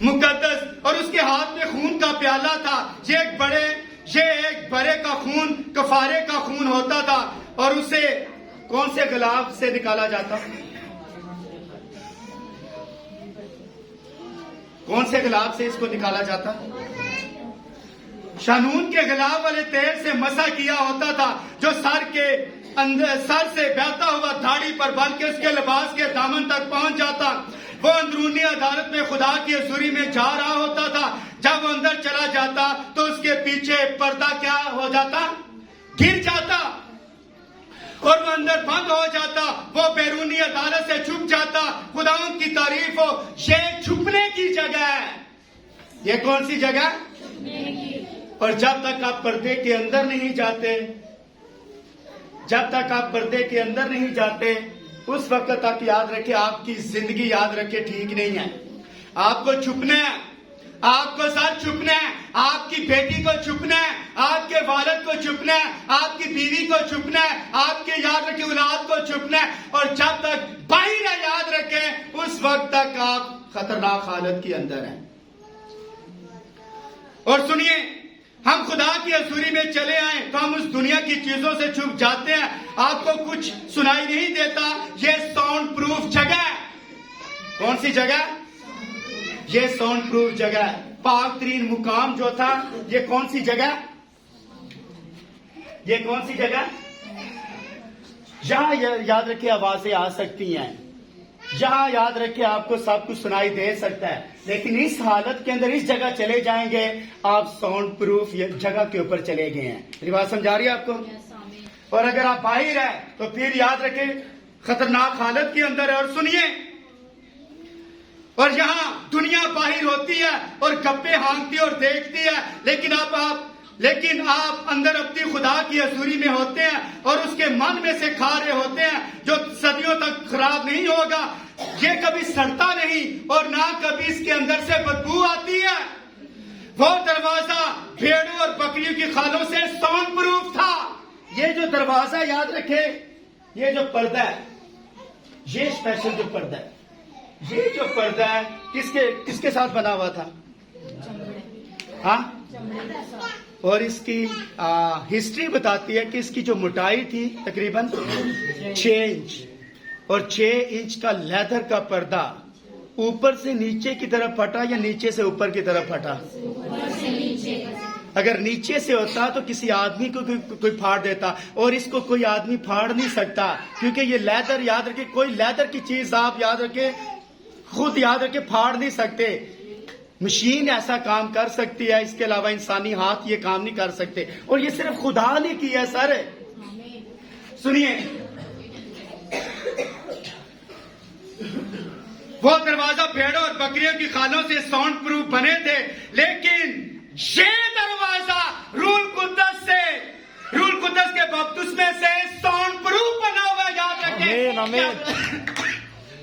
مقدس۔ اور اس کے ہاتھ میں خون کا پیالہ تھا، یہ ایک بڑے کا خون، کفارے کا خون ہوتا تھا، اور اسے کون سے گلاب سے نکالا جاتا؟ کون سے گلاب سے اس کو نکالا جاتا؟ شانون کے غلاف والے تیل سے مسح کیا ہوتا تھا جو سر سے بہتا ہوا دھاڑی پر بن کے اس کے لباس کے دامن تک پہنچ جاتا. وہ اندرونی عدالت میں خدا کی حضوری میں جا رہا ہوتا تھا. جب وہ اندر چلا جاتا تو اس کے پیچھے پردہ کیا ہو جاتا؟ گر جاتا اور وہ اندر بند ہو جاتا. وہ بیرونی عدالت سے چھپ جاتا. خداوند کی تعریف ہو. یہ چھپنے کی جگہ ہے. یہ کون سی جگہ؟ اور جب تک آپ پردے کے اندر نہیں جاتے، جب تک آپ پردے کے اندر نہیں جاتے، اس وقت تک یاد رکھے آپ کی زندگی یاد رکھے ٹھیک نہیں ہے. آپ کو چھپنا ہے، آپ کو ساتھ چھپنا ہے، آپ کی بیٹی کو چھپنا ہے، آپ کے والد کو چھپنا ہے، آپ کی بیوی کو چھپنا ہے، آپ کے یاد رکھے اولاد کو چھپنا ہے. اور جب تک باہر ہے یاد رکھیں اس وقت تک آپ خطرناک حالت کے اندر ہیں. اور سنیے، ہم خدا کی حضوری میں چلے آئیں تو ہم اس دنیا کی چیزوں سے چھپ جاتے ہیں. آپ کو کچھ سنائی نہیں دیتا. یہ ساؤنڈ پروف جگہ ہے. کون سی جگہ؟ یہ ساؤنڈ پروف جگہ ہے. پاک ترین مقام جو تھا، یہ کون سی جگہ؟ یہ کون سی جگہ؟ یہاں یاد رکھے آوازیں آ سکتی ہیں، یہاں یاد رکھے آپ کو سب کچھ سنائی دے سکتا ہے. لیکن اس حالت کے اندر اس جگہ چلے جائیں گے آپ ساؤنڈ پروف جگہ کے اوپر چلے گئے ہیں. میری بات سمجھا رہی ہے آپ کو؟ اور اگر آپ باہر ہیں تو پھر یاد رکھیں خطرناک حالت کے اندر ہے. اور سنیے، اور یہاں دنیا باہر ہوتی ہے اور گپے ہانکتی اور دیکھتی ہے، لیکن آپ اندر اپنی خدا کی حضوری میں ہوتے ہیں اور اس کے من میں سے کھا رہے ہوتے ہیں جو صدیوں تک خراب نہیں ہوگا. یہ کبھی سڑتا نہیں اور نہ کبھی اس کے اندر سے بدبو آتی ہے. وہ دروازہ بھیڑوں اور بکریوں کی خالوں سے ساؤنڈ پروف تھا. یہ جو دروازہ یاد رکھے، یہ جو پردہ ہے، یہ اسپیشل جو پردہ ہے، یہ جو پردہ ہے کس کے ساتھ بنا ہوا تھا؟ ہاں، اور اس کی ہسٹری بتاتی ہے کہ اس کی جو موٹائی تھی تقریباً 6 انچ اور 6 انچ کا لیدر کا پردہ اوپر سے نیچے کی طرف پھٹا یا نیچے سے اوپر کی طرف پھٹا؟ اگر نیچے سے ہوتا تو کسی آدمی کو کوئی پھاڑ دیتا، اور اس کو کوئی آدمی پھاڑ نہیں سکتا کیونکہ یہ لیدر یاد رکھے، کوئی لیدر کی چیز آپ یاد رکھے خود یاد رکھے پھاڑ نہیں سکتے. مشین ایسا کام کر سکتی ہے، اس کے علاوہ انسانی ہاتھ یہ کام نہیں کر سکتے. اور یہ صرف خدا نے کیا سر. سنیے، وہ دروازہ بھیڑوں اور بکریوں کی خالوں سے ساؤنڈ پروف بنے تھے، لیکن یہ دروازہ روح القدس کے بپتسمے سے ساؤنڈ پروف بنا ہوا. یاد رکھیں،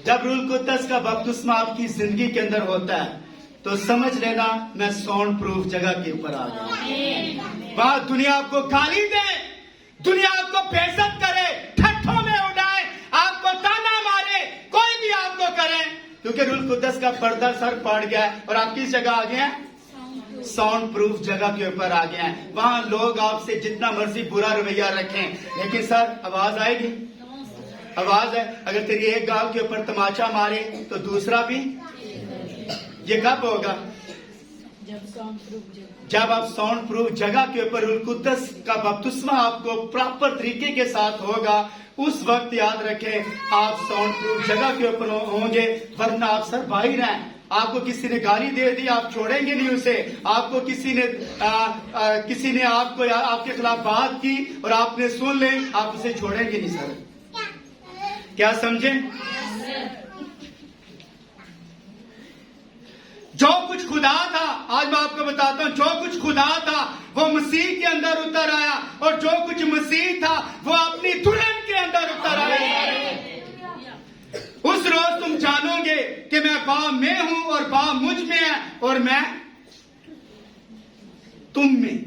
جب روح القدس کا بپتسمہ آپ کی زندگی کے اندر ہوتا ہے تو سمجھ لینا میں ساؤنڈ پروف جگہ کے اوپر آ گیا. وہاں دنیا آپ کو گالی دے، دنیا آپ کو بے عزت کرے، ٹھٹھوں میں اڑائے، آپ کو تانا مارے، کوئی بھی آپ کو کرے، کیونکہ روح القدس کا پردہ سر پڑ گیا ہے اور آپ کس جگہ آ گئے ہیں؟ ساؤنڈ پروف جگہ کے اوپر آ گئے ہیں. وہاں لوگ آپ سے جتنا مرضی برا رویہ رکھیں، لیکن سر آواز آئے گی. آواز ہے. اگر تیری ایک گال کے اوپر تماچا مارے تو دوسرا بھی. یہ کب ہوگا؟ جب آپ ساؤنڈ پروف جگہ کے اوپر القدس کا بپتسمہ آپ کو پراپر طریقے کے ساتھ ہوگا. اس وقت یاد رکھیں آپ ساؤنڈ پروف جگہ کے اوپر ہوں گے، ورنہ آپ سر باہر ہیں. آپ کو کسی نے گالی دے دی، آپ چھوڑیں گے نہیں اسے. آپ کو کسی نے آپ کو آپ کے خلاف بات کی اور آپ نے سن لی، آپ اسے چھوڑیں گے نہیں سر. کیا سمجھیں؟ جو کچھ خدا تھا، آج میں آپ کو بتاتا ہوں، جو کچھ خدا تھا وہ مسیح کے اندر اتر آیا، اور جو کچھ مسیح تھا وہ اپنی دلہن کے اندر اتر آیا. اس روز تم جانو گے کہ میں باپ میں ہوں اور باپ مجھ میں ہے اور میں تم میں.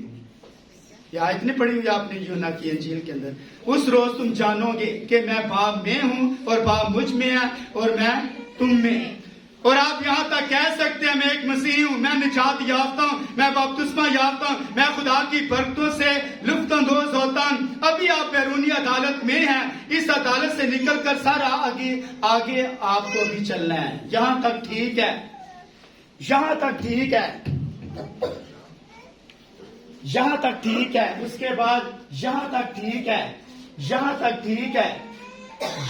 یہ آیت نہیں پڑھی ہوئی آپ نے یوحنا کی انجیل کے اندر؟ اس روز تم جانو گے کہ میں باپ میں ہوں اور باپ مجھ میں ہے اور میں تم میں. اور آپ یہاں تک کہہ سکتے ہیں میں ایک مسیحی ہوں، میں نجات یافتہ ہوں، میں بپتسمہ یافتہ ہوں، میں خدا کی برکتوں سے لطف اندوز ہوتا ہوں. ابھی آپ بیرونی عدالت میں ہیں، اس عدالت سے نکل کر سر آگے آپ کو بھی چلنا ہے. یہاں تک ٹھیک ہے، یہاں تک ٹھیک ہے. یہاں تک ٹھیک ہے، اس کے بعد یہاں تک ٹھیک ہے، یہاں تک ٹھیک ہے،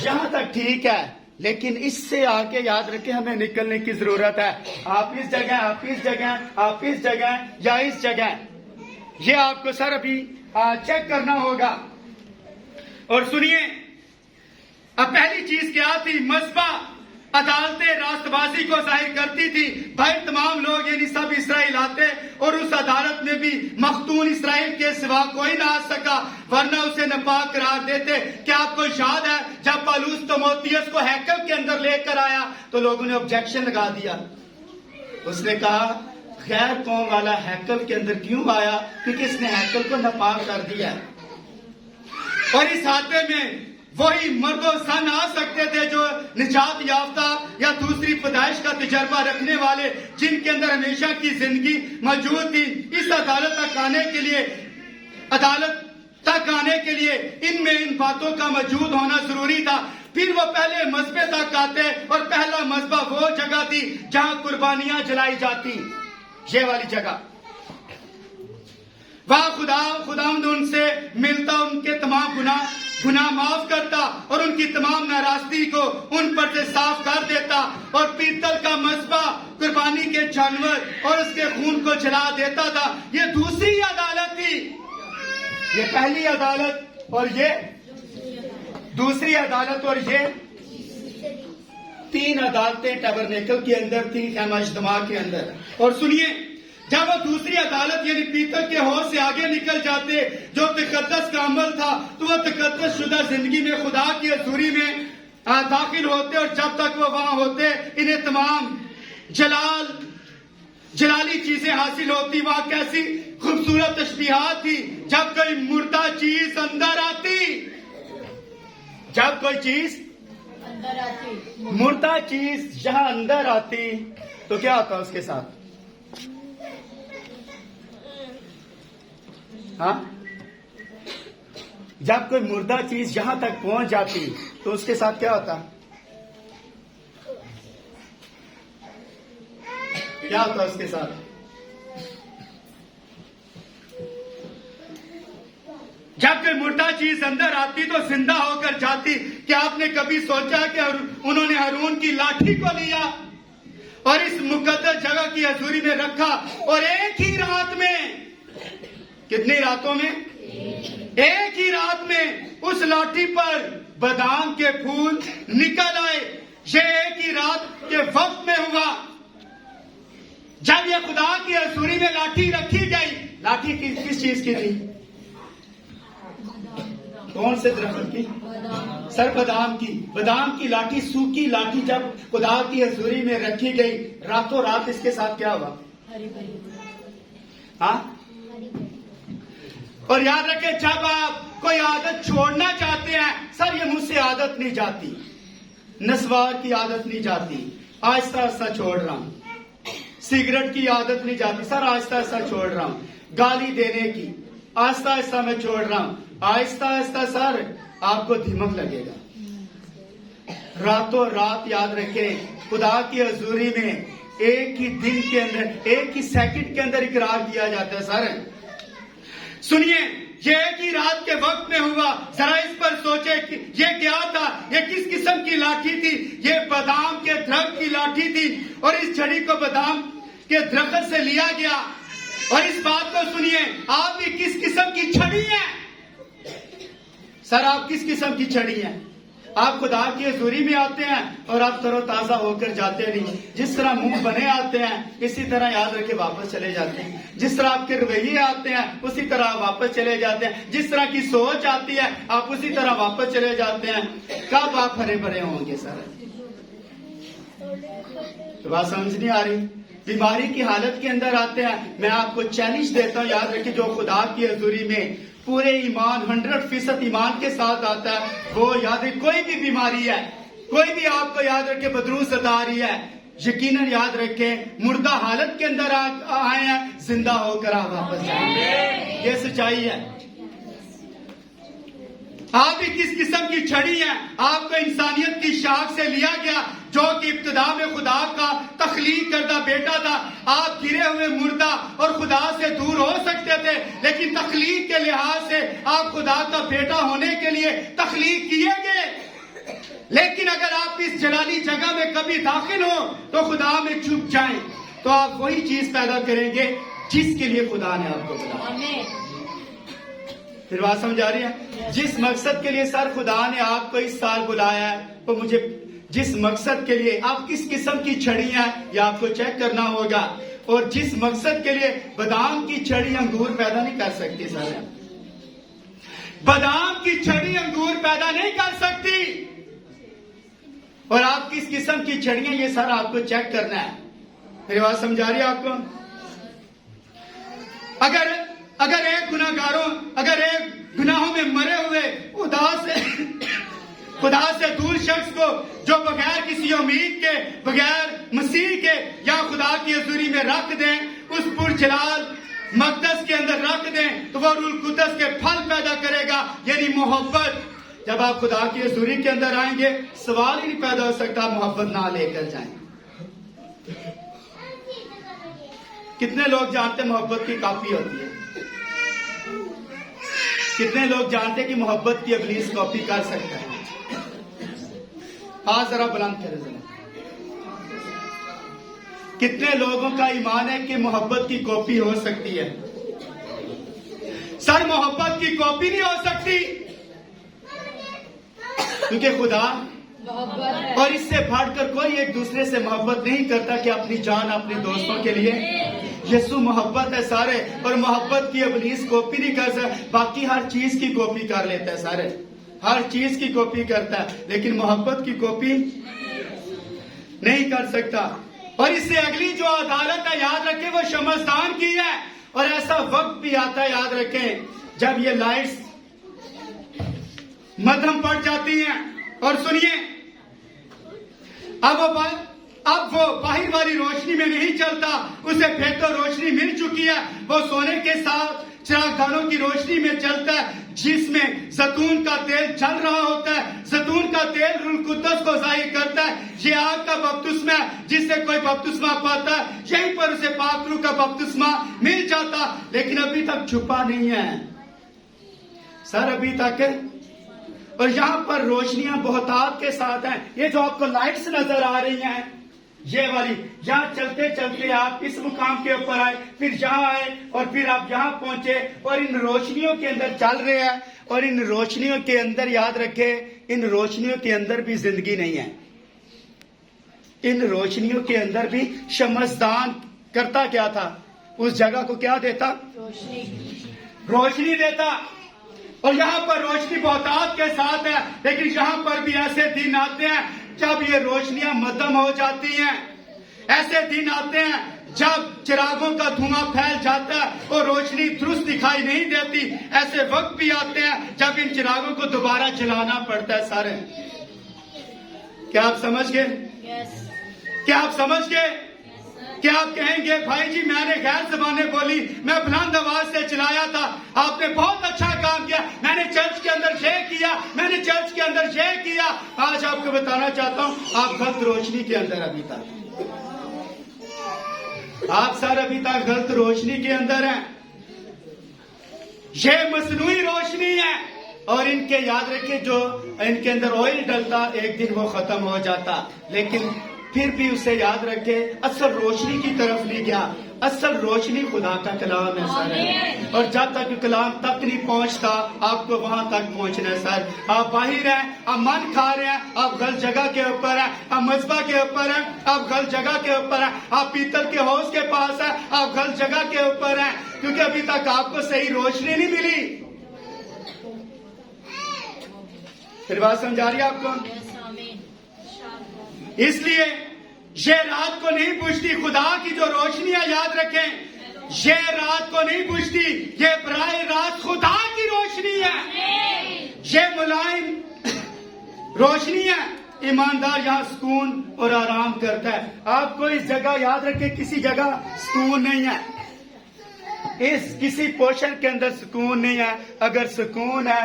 یہاں تک ٹھیک ہے، لیکن اس سے آگے یاد رکھیں ہمیں نکلنے کی ضرورت ہے. آپ اس جگہ، آپ اس جگہ، آپ اس جگہ یا اس جگہ، یہ آپ کو سر ابھی چیک کرنا ہوگا. اور سنیے، اب پہلی چیز کیا تھی؟ مذبح عدالتیں راست بازی کو ظاہر کرتی تھی. بھائی تمام لوگ یعنی سب اسرائیل آتے اور اس عدالت میں بھی مختون اسرائیل کے سوا کوئی نہ آ سکا، ورنہ اسے ناپاک قرار دیتے. کیا آپ کو یاد ہے جب پالوس تیموتھیوس کو ہیکل کے اندر لے کر آیا تو لوگوں نے آبجیکشن لگا دیا. اس نے کہا غیر قوم والا ہیکل کے اندر کیوں آیا؟ کیونکہ اس نے ہیکل کو ناپاک کر دیا. اور اس حادثے میں وہی مرد و زن آ سکتے تھے جو نجات یافتہ یا دوسری پیدائش کا تجربہ رکھنے والے، جن کے اندر ہمیشہ کی زندگی موجود تھی. اس عدالت تک آنے کے لیے ان میں ان باتوں کا موجود ہونا ضروری تھا. پھر وہ پہلے مذبح تک آتے، اور پہلا مذبح وہ جگہ تھی جہاں قربانیاں جلائی جاتی، یہ والی جگہ. وہاں خداوند ان سے ملتا، ان کے تمام گناہ معاف کرتا اور ان کی تمام ناراضگی کو ان پر سے صاف کر دیتا. اور پیتل کا مذبح قربانی کے جانور اور اس کے خون کو جلا دیتا تھا. یہ دوسری عدالت تھی. یہ پہلی عدالت اور یہ دوسری عدالت، اور یہ تین عدالتیں ٹیبرنیکل کے اندر تھی، خیمہ اجتماع کے اندر. اور سنیے، جب وہ دوسری عدالت یعنی پیتل کے حوض سے آگے نکل جاتے جو تقدس کا عمل تھا، تو وہ تقدس شدہ زندگی میں خدا کی حضوری میں داخل ہوتے. اور جب تک وہ وہاں ہوتے انہیں تمام جلالی چیزیں حاصل ہوتی. وہاں کیسی خوبصورت تشبیہات تھی. جب کوئی مردہ چیز اندر آتی، جب کوئی چیز مردہ چیز یہاں اندر آتی تو کیا ہوتا اس کے ساتھ؟ ہاں، جب کوئی مردہ چیز یہاں تک پہنچ جاتی تو اس کے ساتھ کیا ہوتا؟ کیا ہوتا اس کے ساتھ؟ جب کوئی مردہ چیز اندر آتی تو زندہ ہو کر جاتی. کیا آپ نے کبھی سوچا کہ انہوں نے ہارون کی لاٹھی کو لیا اور اس مقدس جگہ کی حضوری میں رکھا، اور ایک ہی رات میں، کتنی راتوں میں؟ ایک ہی رات میں اس لاٹھی پر بادام کے پھول نکل آئے. یہ ایک ہی رات کے وقت میں ہوا. جب یہ خدا کی حضوری میں لاٹھی رکھی گئی، لاٹھی کس چیز کی تھی؟ کون سے درخت کی؟ سر بادام کی. بادام کی لاٹھی، سوکھی لاٹھی جب خدا کی حضوری میں رکھی گئی، راتوں رات اس کے ساتھ کیا ہوا؟ ہاں. اور یاد رکھیں، جب آپ کوئی عادت چھوڑنا چاہتے ہیں، سر یہ مجھ سے عادت نہیں جاتی، نسوار کی عادت نہیں جاتی، آہستہ آہستہ چھوڑ رہا ہوں. سگریٹ کی عادت نہیں جاتی، سر آہستہ آہستہ چھوڑ رہا ہوں. گالی دینے کی آہستہ آہستہ میں چھوڑ رہا ہوں. آہستہ آہستہ سر آپ کو دھمک لگے گا. راتوں رات یاد رکھیں، خدا کی حضوری میں ایک ہی دن کے اندر، ایک ہی سیکنڈ کے اندر اقرار کیا جاتا ہے. سر سنیے، یہ ایک ہی رات کے وقت میں ہوا. ذرا اس پر سوچے کہ یہ کیا تھا، یہ کس قسم کی لاٹھی تھی؟ یہ بادام کے درخت کی لاٹھی تھی، اور اس چھڑی کو بادام کے درخت سے لیا گیا. اور اس بات کو سنیے، آپ بھی کس قسم کی چھڑی ہیں؟ سر آپ کس قسم کی چھڑی ہیں؟ آپ خدا کی حضوری میں آتے ہیں اور آپ تر و تازہ ہو کر جاتے نہیں. جس طرح منہ بنے آتے ہیں اسی طرح یاد رکھے واپس چلے جاتے ہیں. جس طرح آپ کے رویے آتے ہیں اسی طرح آپ واپس چلے جاتے ہیں. جس طرح کی سوچ آتی ہے آپ اسی طرح واپس چلے جاتے ہیں. کب آپ ہرے بھرے ہوں گے؟ سر بات سمجھ نہیں آ رہی؟ بیماری کی حالت کے اندر آتے ہیں. میں آپ کو چیلنج دیتا ہوں، یاد رکھیں، جو خدا کی حضوری میں پورے ایمان 100% ایمان کے ساتھ آتا ہے، وہ یاد رکھے کوئی بھی بیماری ہے، کوئی بھی آپ کو یاد رکھے بدروس ستا رہی ہے، یقیناً یاد رکھیں مردہ حالت کے اندر آئے ہیں، زندہ ہو کر آپ واپس جائیں گے. یہ سچائی ہے. آپ بھی کس قسم کی چھڑی ہیں؟ آپ کو انسانیت کی شاخ سے لیا گیا جو کہ ابتدا میں خدا کا تخلیق کردہ بیٹا تھا. آپ گرے ہوئے مردہ اور خدا سے دور ہو سکتے تھے، لیکن تخلیق کے لحاظ سے آپ خدا کا بیٹا ہونے کے لیے تخلیق کیے گئے. لیکن اگر آپ اس جلالی جگہ میں کبھی داخل ہو تو خدا میں چھپ جائیں تو آپ وہی چیز پیدا کریں گے جس کے لیے خدا نے آپ کو بنایا. پھر بات سمجھ آ رہی ہے؟ جس مقصد کے لیے سر خدا نے آپ کو اس سال بلایا ہے، تو مجھے جس مقصد کے لیے آپ کس قسم کی چھڑی ہیں یہ آپ کو چیک کرنا ہوگا. اور جس مقصد کے لیے بادام کی چھڑی انگور پیدا نہیں کر سکتی، سر بادام کی چھڑی انگور پیدا نہیں کر سکتی. اور آپ کس قسم کی چھڑیاں یہ سر آپ کو چیک کرنا ہے. میری بات سمجھا رہی ہے آپ کو؟ اگر ایک گناہوں میں مرے ہوئے خدا سے دور شخص کو جو بغیر کسی امید کے، بغیر مسیح کے یا خدا کی حضوری میں رکھ دیں، اس پرجلال مقدس کے اندر رکھ دیں، تو وہ روح القدس کے پھل پیدا کرے گا، یعنی محبت. جب آپ خدا کی حضوری کے اندر آئیں گے سوال ہی نہیں پیدا ہو سکتا محبت نہ لے کر جائیں. کتنے لوگ جانتے محبت کی کاپی ہوتی ہے؟ کتنے لوگ جانتے کہ محبت کی ابلیس کاپی کر سکتا ہے؟ ہاں ذرا بلند کرے ذرا. کتنے لوگوں کا ایمان ہے کہ محبت کی کاپی ہو سکتی ہے؟ سر محبت کی کاپی نہیں ہو سکتی، کیونکہ خدا اور اس سے بڑھ کر کوئی ایک دوسرے سے محبت نہیں کرتا کہ اپنی جان اپنے دوستوں کے لیے. یسوع محبت ہے سارے، اور محبت کی ابلیس کاپی نہیں کر سکتا. باقی ہر چیز کی کاپی کر لیتا ہے سارے، ہر چیز کی کاپی کرتا ہے، لیکن محبت کی کاپی نہیں کر سکتا. اور اس سے اگلی جو عدالت ہے یاد رکھیں وہ شمسدان کی ہے. اور ایسا وقت بھی آتا ہے یاد رکھیں جب یہ لائٹس مدھم پڑ جاتی ہیں. اور سنیے اب وہ باہر والی روشنی میں نہیں چلتا، اسے بہتر روشنی مل چکی ہے. وہ سونے کے ساتھ چراغانوں کی روشنی میں چلتا ہے جس میں زیتون کا تیل چل رہا ہوتا ہے. زیتون کا تیل روح القدس کو ظاہر کرتا ہے. یہ آگ کا بپتسمہ ہے، جس سے کوئی بپتسمہ پاتا ہے یہیں پر اسے پاک روح کا بپتسمہ مل جاتا، لیکن ابھی تک چھپا نہیں ہے سر، ابھی تک. اور یہاں پر روشنیاں بہتات کے ساتھ ہیں. یہ جو آپ کو لائٹس نظر آ رہی ہیں یہ والی، یہاں چلتے چلتے آپ اس مقام کے اوپر آئے، پھر یہاں آئے، اور پھر آپ یہاں پہنچے، اور ان روشنیوں کے اندر چل رہے ہیں. اور ان روشنیوں کے اندر یاد رکھے ان روشنیوں کے اندر بھی زندگی نہیں ہے. ان روشنیوں کے اندر بھی شمسدان کرتا کیا تھا؟ اس جگہ کو کیا دیتا؟ روشنی دیتا. اور یہاں پر روشنی بہتات کے ساتھ ہے، لیکن یہاں پر بھی ایسے دن آتے ہیں جب یہ روشنیاں مدھم ہو جاتی ہیں. ایسے دن آتے ہیں جب چراغوں کا دھواں پھیل جاتا ہے اور روشنی درست دکھائی نہیں دیتی. ایسے وقت بھی آتے ہیں جب ان چراغوں کو دوبارہ جلانا پڑتا ہے. سارے کیا آپ سمجھ گئے؟ کیا آپ سمجھ گئے؟ کیا آپ کہیں گے بھائی جی میں نے غیر زبانیں بولی، میں بلند آواز سے چلایا تھا، آپ نے بہت اچھا کام کیا، میں نے چرچ کے اندر یہ کیا، میں نے چرچ کے اندر یہ کیا. آج آپ کو بتانا چاہتا ہوں آپ غلط روشنی کے اندر ابھی تک، آپ سر ابھی تک غلط روشنی کے اندر ہیں. یہ مصنوعی روشنی ہے. اور ان کے یاد رکھیں جو ان کے اندر آئل ڈلتا ایک دن وہ ختم ہو جاتا، لیکن پھر بھی اسے یاد رکھے اصل روشنی کی طرف نہیں گیا. اصل روشنی خدا کا کلام ہے سر، اور جب تک کلام تک نہیں پہنچتا آپ کو وہاں تک پہنچنا ہے سر. آپ باہر ہیں، آپ من کھا رہے ہیں، آپ غلط جگہ کے اوپر ہیں، آپ مذبح کے اوپر ہیں، آپ غلط جگہ کے اوپر ہیں، آپ پیتل کے حوض کے پاس ہیں، آپ غلط جگہ کے اوپر ہیں، کیونکہ ابھی تک آپ کو صحیح روشنی نہیں ملی. پھر بات سمجھا رہی ہے آپ کو؟ اس لیے یہ رات کو نہیں بجھتی، خدا کی جو روشنیاں یاد رکھیں یہ رات کو نہیں بجھتی، یہ براہ راست خدا کی روشنی ہے. یہ ملائم روشنی ہے. ایماندار یہاں سکون اور آرام کرتا ہے. آپ کو اس جگہ یاد رکھیں کسی جگہ سکون نہیں ہے، اس کسی پورشن کے اندر سکون نہیں ہے. اگر سکون ہے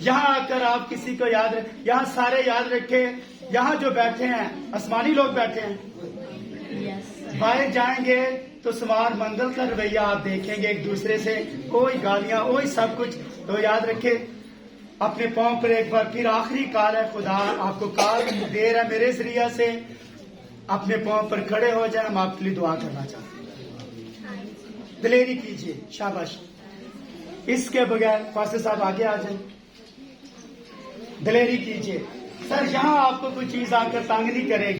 یہاں آ کر آپ کسی کو یاد یہاں سارے یاد رکھے، یہاں جو بیٹھے ہیں آسمانی لوگ بیٹھے ہیں، باہر جائیں گے تو سوار منگل کا رویہ آپ دیکھیں گے ایک دوسرے سے، کوئی گالیاں وہی سب کچھ. تو یاد رکھے اپنے پاؤں پر ایک بار پھر آخری کال ہے، خدا آپ کو کال دے رہا ہے میرے ذریعہ سے، اپنے پاؤں پر کھڑے ہو جائیں. ہم آپ کے لیے دعا کرنا چاہتے ہیں، دلیری کیجیے. شاباش. اس کے بغیر فاسر صاحب آگے آ جائیں، دلیری کیجیے. سر یہاں آپ کو کوئی چیز آ کر تنگ نہیں کرے گی.